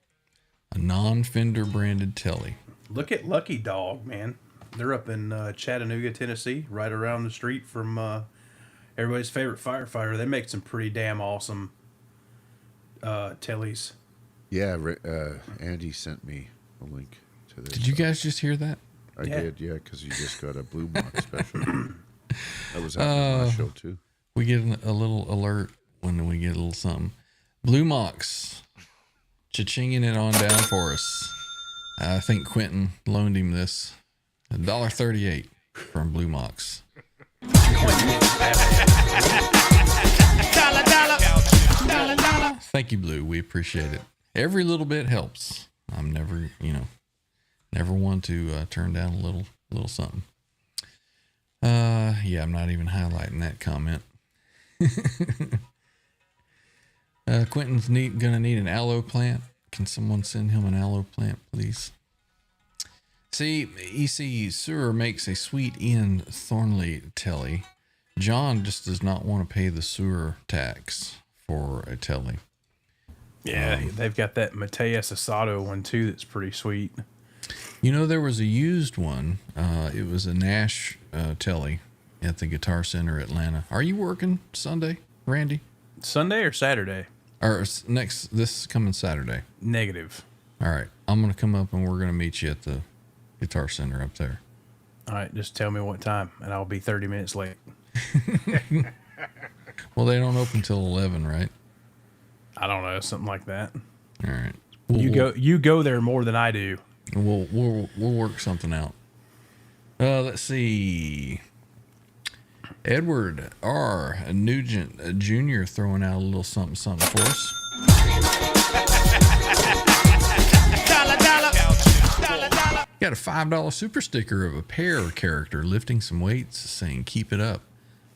A non-Fender branded telly. Look at Lucky Dog, man. They're up in Chattanooga, Tennessee, right around the street from everybody's favorite firefighter. They make some pretty damn awesome tellies. Yeah, Andy sent me a link to this. Did you guys just hear that? I did, yeah, because you just got a Blue Mock special. That was happening on my show, too. We get a little alert when we get a little something. Blue Mox, cha-chinging it on down for us. I think Quentin loaned him this. $1.38 from Blue Mox. Thank you, Blue. We appreciate it. Every little bit helps. I'm never one to turn down a little something. Yeah, I'm not even highlighting that comment. Quentin's gonna need an aloe plant. Can someone send him an aloe plant, please? See, EC Sewer makes a sweet Ian Thornley telly. John just does not want to pay the sewer tax for a telly. Yeah, they've got that Mateus Asado one too that's pretty sweet. You know, there was a used one. It was a Nash telly at the Guitar Center, Atlanta. Are you working Sunday, Randy? Sunday or Saturday? Or this coming Saturday? Negative. All right. I'm going to come up and we're going to meet you at the Guitar Center up there. All right, just tell me what time and I'll be 30 minutes late. Well, they don't open till 11, right? I don't know, something like that. All right. You go there more than I do. We'll work something out. Let's see. Edward R. Nugent Jr. throwing out a little something for us. Got a $5 super sticker of a pear character lifting some weights saying keep it up.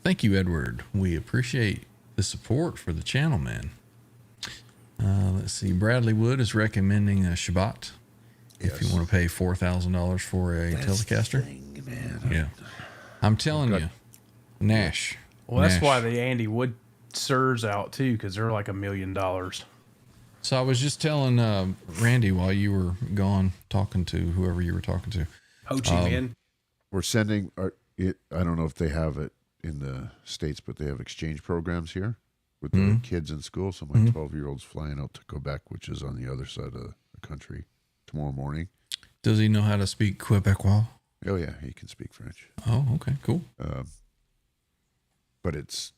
Thank you, Edward. We appreciate the support for the channel, man. Let's see. Bradley Wood is recommending a Shabbat. Yes. If you want to pay $4,000 for a Telecaster. Yeah. I'm telling you, Nash. Well, that's Nash. why the Andy Wood Sir's out too, because they're like $1 million. So I was just telling Randy while you were gone talking to whoever you were talking to. Ho Chi Minh. We're sending, I don't know if they have it in the States, but they have exchange programs here with the kids in school. So my 12-year-old's flying out to Quebec, which is on the other side of the country, tomorrow morning. Does he know how to speak Quebecois? Oh, yeah, he can speak French. Oh, okay, cool. But it's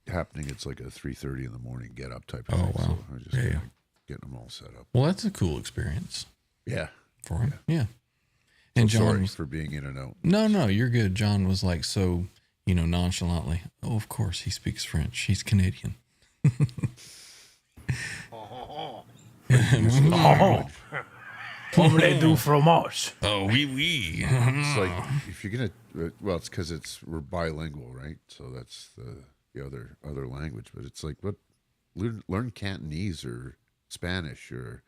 happening. It's like a 3:30 in the morning get up type of Oh, thing. wow. So I just Yeah. getting them all set up. Well, that's a cool experience Yeah. for him. Yeah. And So John sorry was, for being in and out. no, you're good. John was like, so, nonchalantly, oh, of course, he speaks French. He's Canadian. Omelette du fromage. Oh, oui. It's like if you're gonna, well, it's because we're bilingual, right? So that's the other language. But it's like, what? Learn Cantonese or Spanish or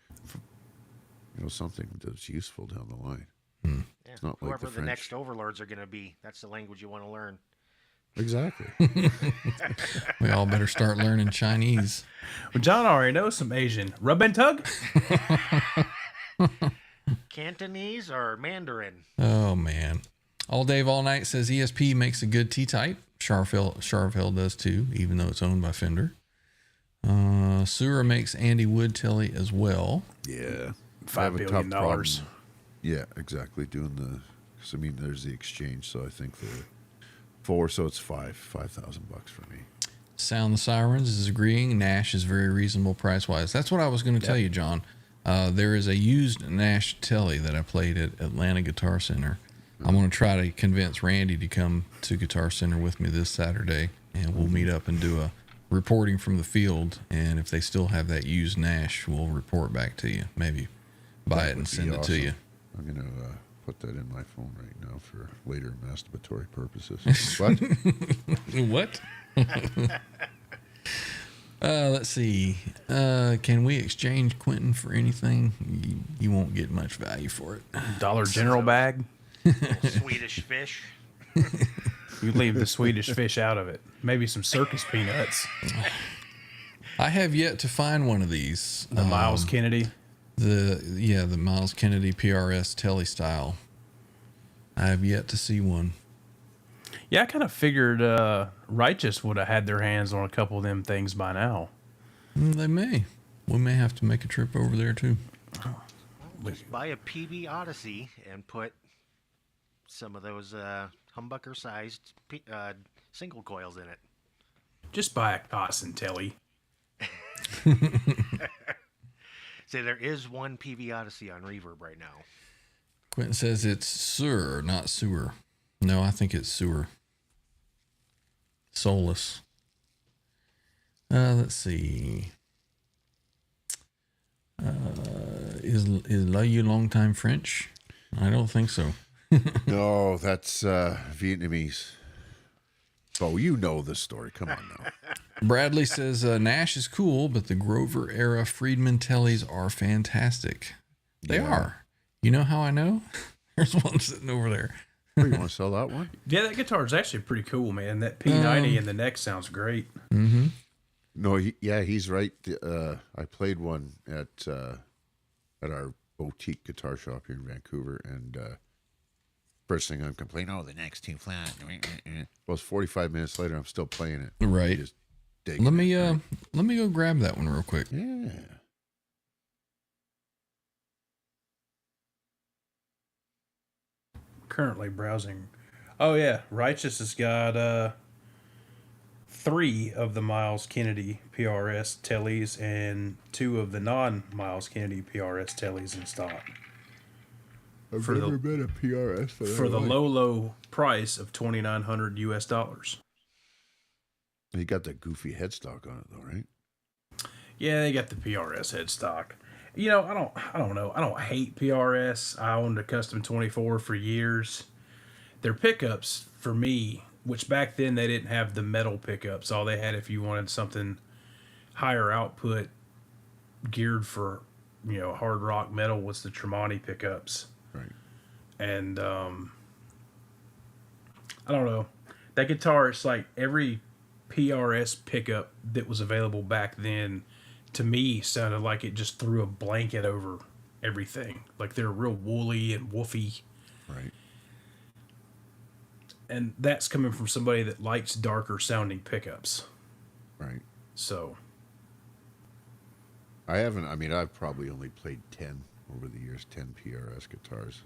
something that's useful down the line. Yeah. It's not like Whoever the the French. next overlords are going to be, that's the language you want to learn. Exactly. We all better start learning Chinese. Well, John already knows some Asian. Rub and tug? Cantonese or Mandarin? Oh, man. All Dave All Night says ESP makes a good T-type. Charvel does too, even though it's owned by Fender. Sewer makes Andy Wood telly as well. Yeah. $5 billion. Yeah, exactly. Because there's the exchange. So I think the 4, so it's $5,000 for me. Sound the Sirens is agreeing. Nash is very reasonable price-wise. That's what I was going to tell you, John. There is a used Nash telly that I played at Atlanta Guitar Center. I'm going to try to convince Randy to come to Guitar Center with me this Saturday, and we'll meet up and do a reporting from the field. And if they still have that used Nash, we'll report back to you. Maybe buy it and send it to you. I'm going to put that in my phone right now for later masturbatory purposes. What? What? Let's see. Can we exchange Quentin for anything? You won't get much value for it. Dollar General bag. Swedish fish. You leave the Swedish fish out of it. Maybe some circus peanuts. I have yet to find one of these. The Miles Kennedy. The Miles Kennedy PRS Telly style. I have yet to see one. Yeah, I kind of figured Righteous would have had their hands on a couple of them things by now. They may. We may have to make a trip over there too. Just buy a PB Odyssey and put some of those humbucker-sized single coils in it. Just buy a Cossin Telly. Say there is one PB Odyssey on Reverb right now. Quentin says it's sewer, not sewer. No, I think it's sewer. Soulless. Let's see. Is La You long time French? I don't think so. No, that's Vietnamese. Oh, you know the story. Come on now. Bradley says Nash is cool, but the Grover era Friedman Tellys are fantastic. They are. You know how I know? There's one sitting over there. Oh, you want to sell that one? Yeah, that guitar is actually pretty cool, man. That P90 in the neck sounds great. Mm-hmm. No, he's right. I played one at our boutique guitar shop here in Vancouver, and first thing I'm complaining, the neck's too flat. Well, it's 45 minutes later, I'm still playing it. Right. Just digging Let me it. let me go grab that one real quick. Yeah. Currently browsing. Oh yeah, Righteous has got 3 of the Miles Kennedy PRS Tellys and 2 of the non-Miles Kennedy PRS Tellys in stock. I've For never the- been a PRS For the low price of $2,900 US. You got the goofy headstock on it, though, right? Yeah, they got the PRS headstock. You know, I don't know. I don't hate PRS. I owned a Custom 24 for years. Their pickups for me, which back then they didn't have the metal pickups. All they had, if you wanted something higher output geared for, hard rock metal, was the Tremonti pickups. Right. And I don't know. That guitar, it's like every PRS pickup that was available back then, to me, sounded like it just threw a blanket over everything. Like they're real woolly and woofy. Right. And that's coming from somebody that likes darker sounding pickups. Right. So I've probably only played 10 over the years, 10 PRS guitars.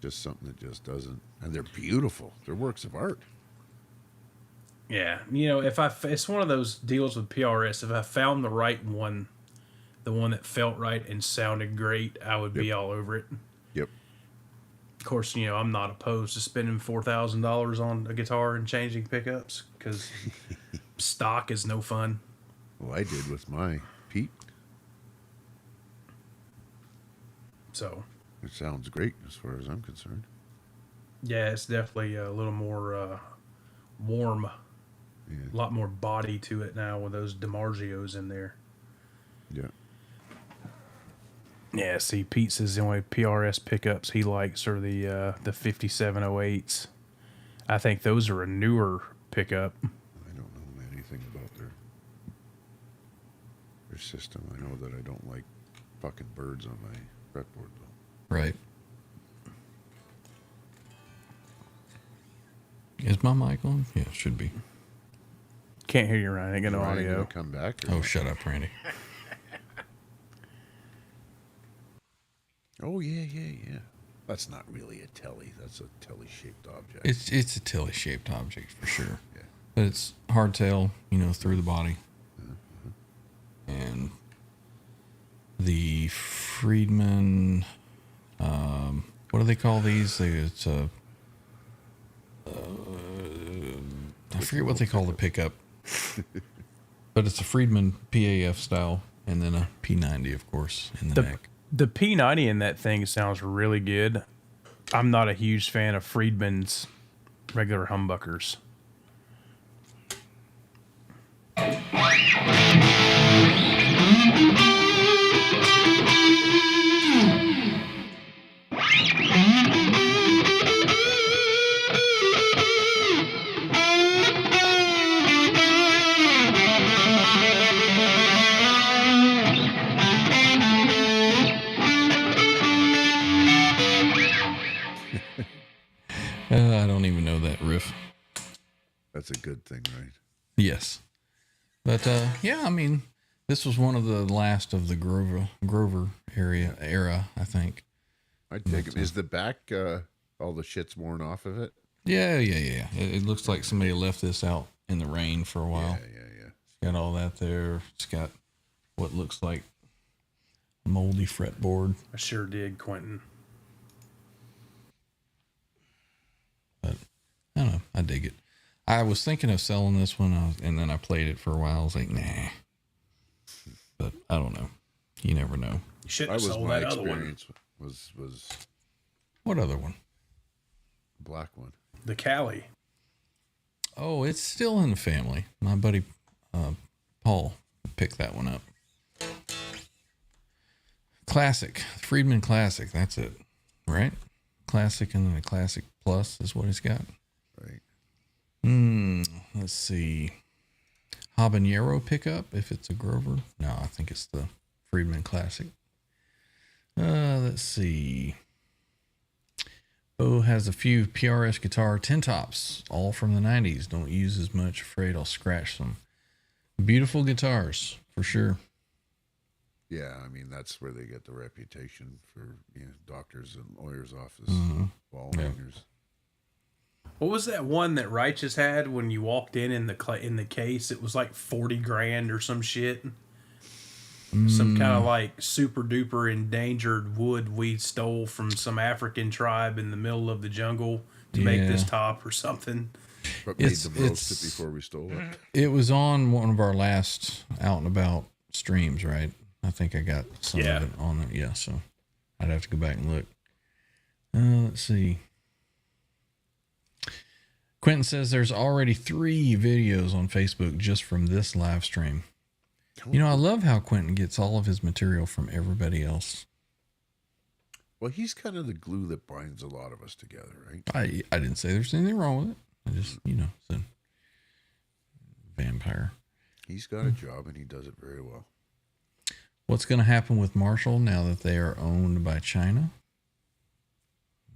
Just something that just doesn't, and they're beautiful. They're works of art. yeah, it's one of those deals with PRS. If I found the right one, the one that felt right and sounded great, I would be all over it. Yep. Of course, I'm not opposed to spending $4,000 on a guitar and changing pickups, because stock is no fun. Well, I did with my Pete. So It sounds great as far as I'm concerned. yeah, it's definitely a little more warm. Yeah. A lot more body to it now with those DiMarzios in there. Yeah. Yeah, see, Pete says the only PRS pickups he likes are the 5708s. I think those are a newer pickup. I don't know anything about their system. I know that I don't like fucking birds on my fretboard, though. Right. Is my mic on? Yeah, it should be. Can't hear you, Ryan. Ain't got no Ryan audio. gonna come back? Or Oh, what? shut up, Randy. Oh, yeah. That's not really a telly. That's a telly-shaped object. It's a Tilly-shaped object for sure. Yeah. But it's hardtail, through the body. And the Friedman, what do they call these? It's a, I forget what they call the pickup. But it's a Friedman PAF style, and then a P90, of course, in the neck. The P90 in that thing sounds really good. I'm not a huge fan of Friedman's regular humbuckers. that's a good thing, right? Yes. But yeah, I mean, this was one of the last of the Grover era, I think. I take it. Is the back all the shit's worn off of it? Yeah. It looks like somebody left this out in the rain for a while. Yeah. It's got all that there. It's got what looks like moldy fretboard. I sure did, Quentin. But I don't know. I dig it. I was thinking of selling this one, and then I played it for a while. I was like, nah. But I don't know. You never know. You shouldn't That have was sold my that other one. experience. Was What other one? the black one. The Cali. Oh, it's still in the family. My buddy Paul picked that one up. Classic. Friedman Classic. That's it. Right? Classic and then a Classic Plus is what he's got. Right. Let's see. Habanero pickup, if it's a Grover. No, I think it's the Friedman Classic. Let's see. Bo has a few PRS guitar 10 tops, all from the 90s. Don't use as much, afraid I'll scratch them. Beautiful guitars, for sure. Yeah, I mean that's where they get the reputation for doctors and lawyers' office wall Yeah. hangers. What was that one that Righteous had when you walked in the case? It was like 40 grand or some shit. Some kind of like super duper endangered wood we stole from some African tribe in the middle of the jungle to make this top or something. But made It's- them roast it's- it before we stole it. It was on one of our last out and about streams, right? I think I got some Yeah. of it on there. Yeah, so I'd have to go back and look. Let's see. Quentin says there's already 3 videos on Facebook just from this live stream. You know, I love how Quentin gets all of his material from everybody else. Well, he's kind of the glue that binds a lot of us together, right? I didn't say there's anything wrong with it. I just, said vampire. He's got a job and he does it very well. What's going to happen with Marshall now that they are owned by China?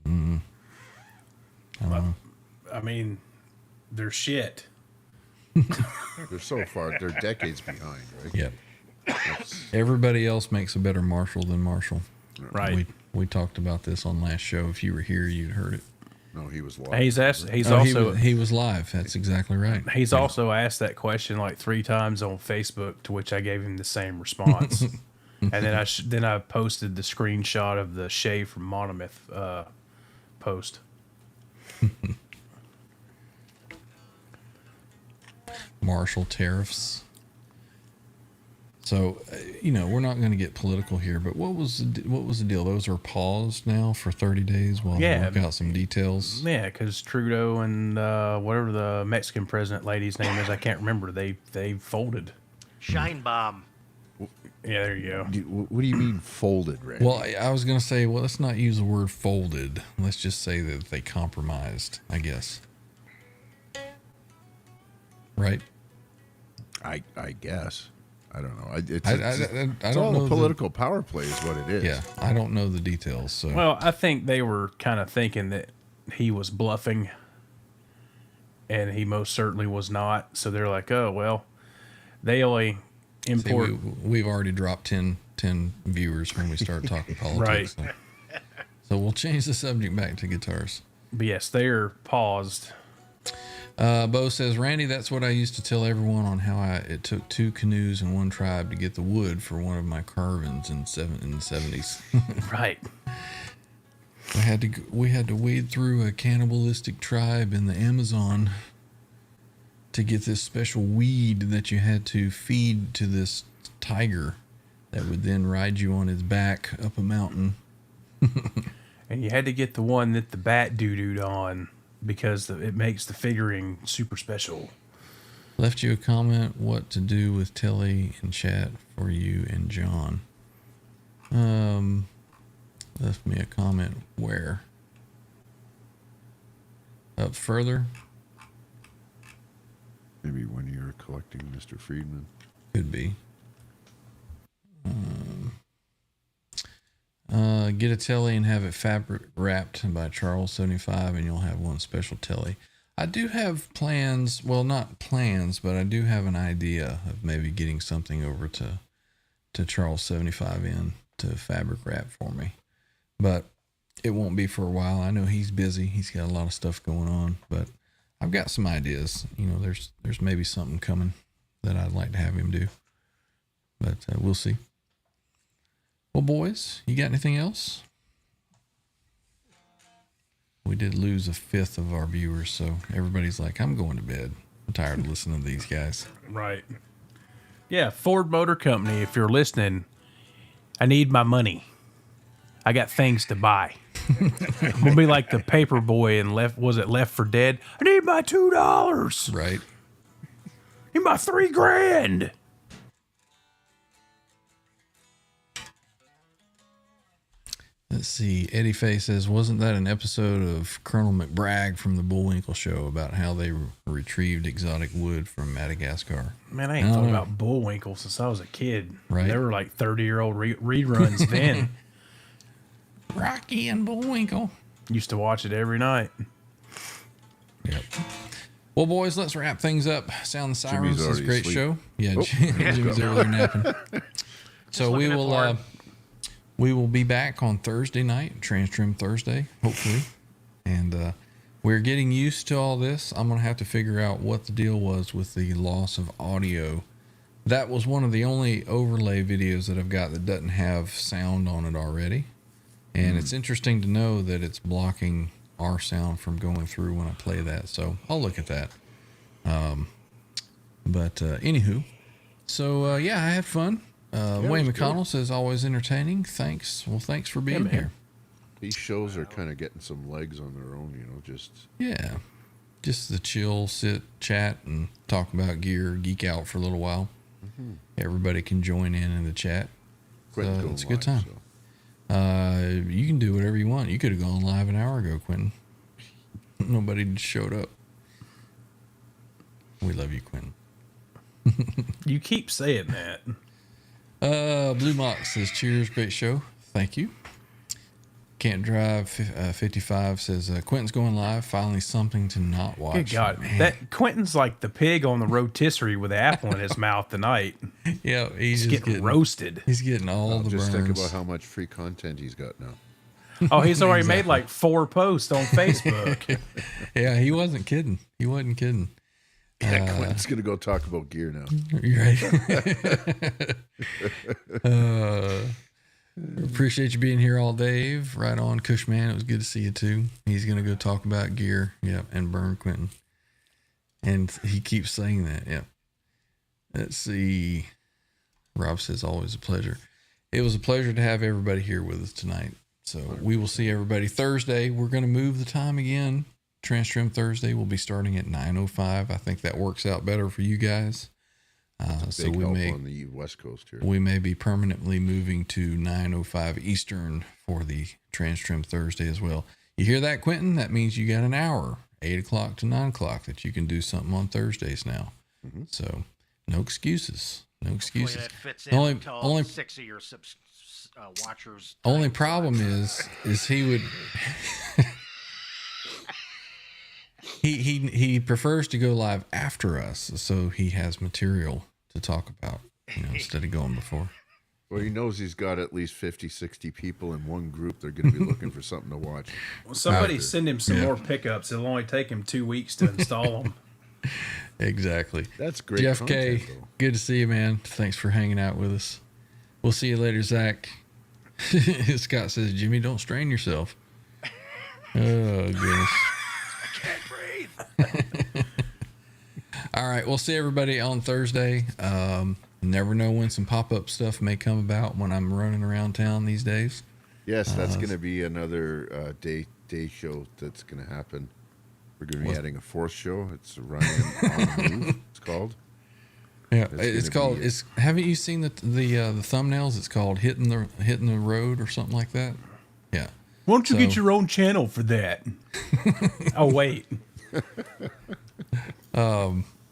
I don't know. I mean, they're shit. They're so far, they're decades behind, right? Yep. Everybody else makes a better Marshall than Marshall. Right. We talked about this on last show. If you were here, you'd heard it. No, he was live. He's asked. He's Oh, also he was live. That's exactly right. he's also asked that question like 3 times on Facebook, to which I gave him the same response. And then I posted the screenshot of the Shay from Monomyth post. Marshall tariffs. So, we're not going to get political here, but what was the deal? Those are paused now for 30 days while they work out some details. Yeah, because Trudeau and whatever the Mexican president lady's name is, I can't remember. They folded. Shine bomb. Yeah, there you go. What do you mean folded, Randy? Well, I was going to say, let's not use the word folded. Let's just say that they compromised, I guess. Right? I guess. I don't know. I It's don't all know a political power play is what it is. Yeah, I don't know the details. So Well, I think they were kind of thinking that he was bluffing, and he most certainly was not. So they're like, oh, well, they only see, import. we've already dropped 10 viewers when we start talking politics. Right. So we'll change the subject back to guitars. But yes, they're paused. Bo says, Randy, that's what I used to tell everyone on how it took 2 canoes and 1 tribe to get the wood for one of my carvings in the 70s. Right. We had to wade through a cannibalistic tribe in the Amazon to get this special weed that you had to feed to this tiger that would then ride you on his back up a mountain. And you had to get the one that the bat doo-dooed on because it makes the figuring super special. Left you a comment what to do with Telly in chat for you and John. Left me a comment where? Up further? Maybe when you're collecting Mr. Friedman. Could be. Get a telly and have it fabric wrapped by Charles 75 and you'll have one special telly. I do have plans. Well, not plans, but I do have an idea of maybe getting something over to Charles 75 in to fabric wrap for me. But it won't be for a while. I know he's busy. He's got a lot of stuff going on, but I've got some ideas. You know, there's maybe something coming that I'd like to have him do, but we'll see. Well, boys, you got anything else? We did lose a fifth of our viewers, so everybody's like, I'm going to bed. I'm tired of listening to these guys. Right. Yeah, Ford Motor Company, if you're listening, I need my money. I got things to buy. I'm gonna be like the paper boy in Left 4 Dead? I need my $2. Right. I need my $3,000. Let's see. Eddie Faye says, wasn't that an episode of Colonel McBragg from the Bullwinkle Show about how they retrieved exotic wood from Madagascar? Man, I ain't thought about Bullwinkle since I was a kid. Right. They were like 30-year-old reruns then. Rocky and Bullwinkle. Used to watch it every night. Yep. Well, boys, let's wrap things up. Sound the Sirens. Jimmy's This is a already great asleep. show. Yeah, Jimmy's over there napping. So we will be back on Thursday night, Trans Trim Thursday, hopefully. And we're getting used to all this. I'm going to have to figure out what the deal was with the loss of audio. That was one of the only overlay videos that I've got that doesn't have sound on it already. And it's interesting to know that it's blocking our sound from going through when I play that. So I'll look at that. But anywho, so yeah, I had fun. Wayne McConnell says, always entertaining. Thanks. Well, thanks for being here. These shows are kind of getting some legs on their own, you know, Just the chill, sit, chat, and talk about gear, geek out for a little while. Mm-hmm. Everybody can join in the chat. So it's a good time. You can do whatever you want. You could have gone live an hour ago, Quentin. Nobody showed up. We love you, Quentin. You keep saying that. Blue Mox says, cheers, great show. Thank you. Can't Drive 55 says, Quentin's going live. Finally something to not watch. Good God. Man. That Quentin's like the pig on the rotisserie with the apple in his mouth tonight. Yeah, he's Just getting roasted. He's getting all the just burns. think about how much free content he's got now. Oh, he's already made like 4 posts on Facebook. Yeah, he wasn't kidding. He wasn't kidding. Yeah, Quentin's going to go talk about gear now. You're right. Appreciate you being here all, Dave. Right on, Cushman. It was good to see you too. He's going to go talk about gear. Yep, and burn Quentin. And he keeps saying that. Yep. Let's see. Rob says, always a pleasure. It was a pleasure to have everybody here with us tonight. So we will see everybody Thursday. We're going to move the time again. Trans Trim Thursday will be starting at 9:05. I think that works out better for you guys. So we may on the West Coast here. We may be permanently moving to 9:05 Eastern for the Trans Trim Thursday as well. You hear that, Quentin? That means you got an hour, 8 o'clock to 9 o'clock, that you can do something on Thursdays now. Mm-hmm. So no excuses. No excuses. That fits in only 6 of your watchers. Only problem is he would. He prefers to go live after us, so he has material to talk about, instead of going before. Well, he knows he's got at least 50, 60 people in one group. They're going to be looking for something to watch. Well, somebody send him some more pickups. It'll only take him 2 weeks to install them. Exactly. That's great. Jeff content, K, though. good to see you, man. Thanks for hanging out with us. We'll see you later, Zach. Scott says, Jimmy, don't strain yourself. Oh, goodness. All right, we'll see everybody on Thursday. Never know when some pop-up stuff may come about when I'm running around town these days. Yes, that's going to be another day show that's going to happen. We're going to be adding a 4th show. It's Ryan on the Move, it's called. Yeah, it's called. Haven't you seen the thumbnails? It's called hitting the road or something like that. Yeah. Why don't you get your own channel for that? Oh wait.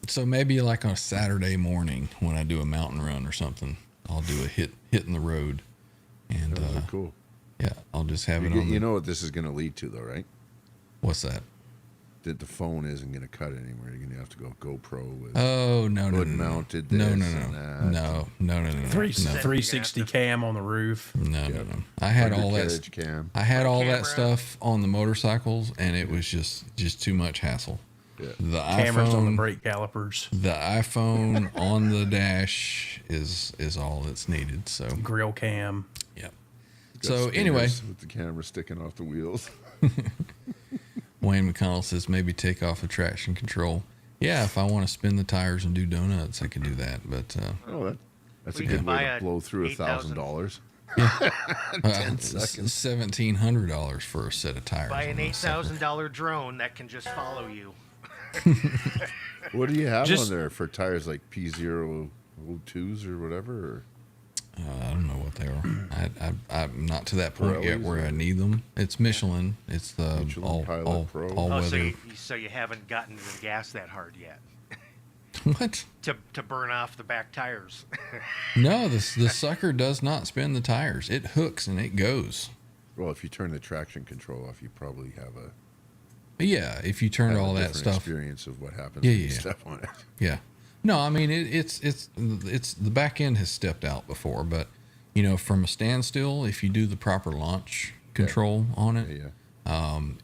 So maybe like on a Saturday morning when I do a mountain run or something, I'll do a hitting the road, and cool. Yeah, I'll just have it on. You know what this is going to lead to, though, right? What's that? that the phone isn't going to cut anymore. You're going to have to go GoPro with Oh no, hood mounted. no, this and that. no. 360 cam on the roof. No. I had all that. Undercarriage cam. I had all that Camera. stuff on the motorcycles, and it was just too much hassle. Yeah. The Cameras on the iPhone, brake calipers. the iPhone on the dash is all that's needed. So Grill cam. yeah. Got So spinners anyway, with the camera sticking off the wheels. Wayne McConnell says maybe take off the traction control. Yeah, if I want to spin the tires and do donuts, I can do that. But Oh, that's a We good could way buy to a blow through $8,000 $1,000. 10 seconds. $1,700 for a set of tires. Buy an on this sucker. $8,000 drone that can just follow you. What do you have Just- on there for tires like P002s or whatever? Or? I don't know what they are. I'm not to that point yet Pirellis where or- I need them. It's Michelin. It's the Michelin Pilot Pro. all Oh, so weather. you haven't gotten to the gas that hard yet What? to burn off the back tires. No, the sucker does not spin the tires. It hooks and it goes. Well, if you turn the traction control off, you probably have a But yeah, if you turn all that different stuff. experience of what happens Yeah, when you yeah. step on it. Yeah. No, I mean it's the back end has stepped out before, but you know, from a standstill, if you do the proper launch control on it, Yeah.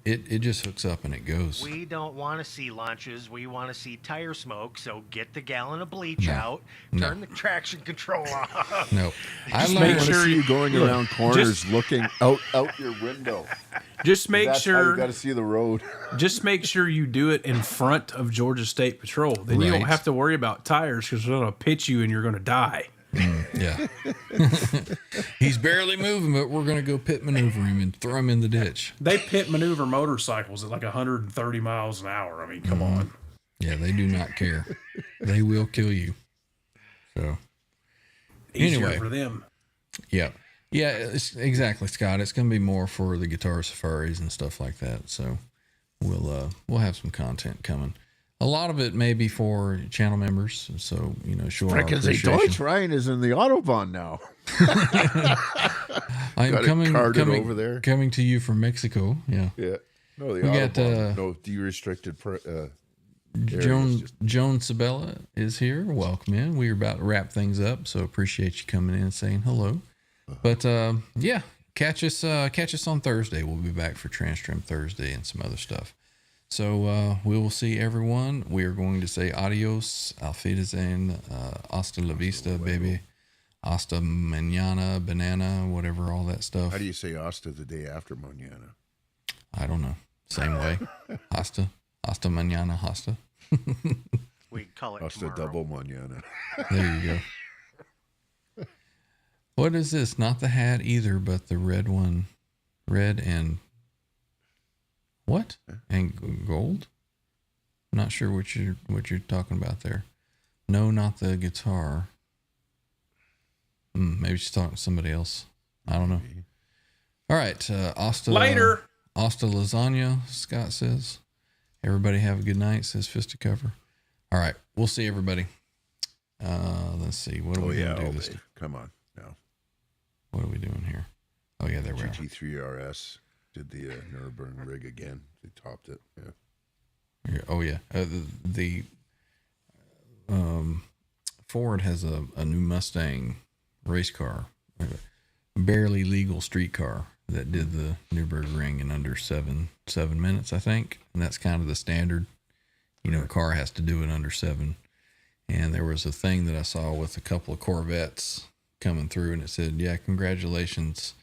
it just hooks up and it goes. We don't want to see launches. We want to see tire smoke. So get the gallon of bleach No. out. No. Turn the traction control off. No, I Just learned. make I want to sure see you- you going look, around corners, looking out your window. Just make That's how you sure. got to see the road. Just make sure you do it in front of Georgia State Patrol. Then you don't Right. have to worry about tires because they're going to pitch you and you're going to die. Yeah. He's barely moving, but we're going to go pit maneuver him and throw him in the ditch. They pit maneuver motorcycles at like 130 miles an hour. I mean, come on. Yeah, they do not care. They will kill you. So, Easier Anyway. for them. yeah. Yeah, exactly, Scott. It's going to be more for the guitar safaris and stuff like that. So, we'll have some content coming. A lot of it may be for channel members. So, you know, show our Frickin' say appreciation. Deutsch Ryan is in the Autobahn now. I'm Got it coming over there. coming to you from Mexico. Yeah. Yeah. No, the We got, Autobahn. No de-restricted. Joan Sabella is here. Welcome in. We're about to wrap things up, so appreciate you coming in and saying hello. But yeah, catch us on Thursday. We'll be back for Transtrim Thursday and some other stuff. So we will see everyone. We are going to say adios, auf Wiedersehen, hasta la vista, baby, hasta mañana, banana, whatever, all that stuff. How do you say Asta the day after Mañana? I don't know. Same way. Hasta mañana, hasta. We call it Asta tomorrow. double Mañana. There you go. What is this? Not the hat either, but the red one. Red and what? And gold? I'm not sure what you're talking about there. No, not the guitar. Maybe she's talking to somebody else. I don't know. All right. Asta Later. Asta lasagna, Scott says. Everybody have a good night, says Fisticover. All right. We'll see everybody. Let's see. What are we going to do this? Come on now. What are we doing here? Oh, yeah, there we are. GT3 RS did the Nürburgring rig again. They topped it. Yeah. Here- Oh, yeah. The Ford has a new Mustang race car, a barely legal street car that did the Nürburgring in under seven minutes, I think. And that's kind of the standard. You know, a car has to do it under 7. And there was a thing that I saw with a couple of Corvettes coming through, and it said, yeah, congratulations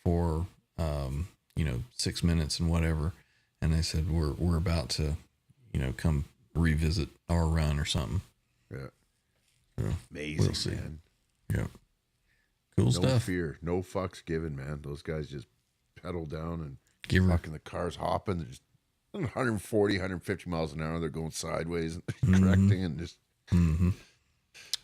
for, 6 minutes and whatever. And they said, we're about to, come revisit our run or something. Yeah. So, Amazing, we'll see. man. Yep. Cool No stuff. fear. No fucks given, man. Those guys just pedal down and Give her, fucking the car's hopping. They're just 140, 150 miles an hour. They're going sideways and Mm-hmm. correcting and just.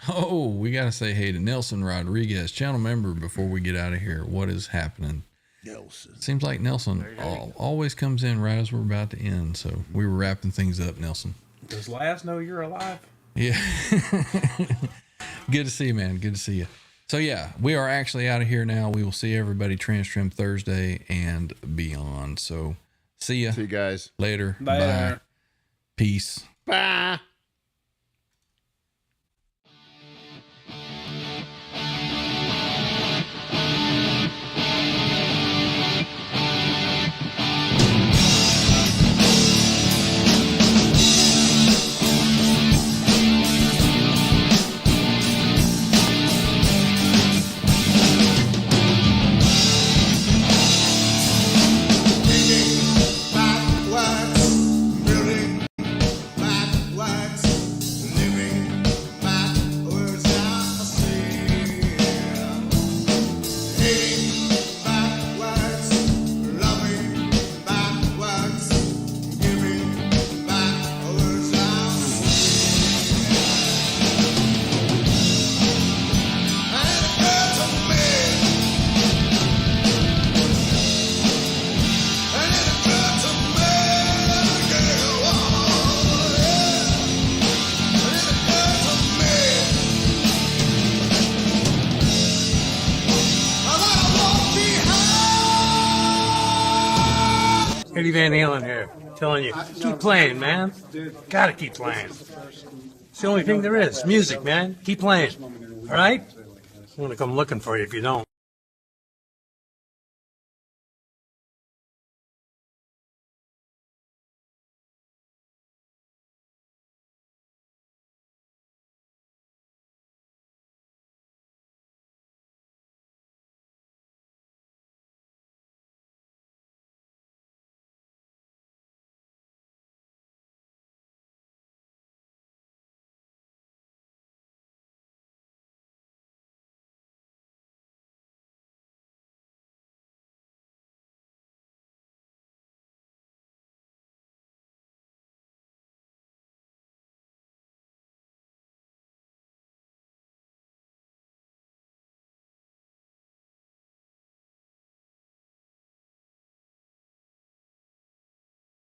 Oh, we got to say hey to Nelson Rodriguez, channel member, before we get out of here. What is happening? Nelson. Seems like Nelson always comes in right as we're about to end. So we were wrapping things up, Nelson. Does Laz know you're alive? Yeah. Good to see you, man. Good to see you. So, yeah, we are actually out of here now. We will see everybody Transtrim Thursday and beyond. So, see ya. See you guys. Later. Later. Bye. Peace. Bye. Eddie Van Halen here, telling you, keep playing, man. Gotta keep playing. It's the only thing there is. Music, man. Keep playing. All right? I'm gonna come looking for you if you don't.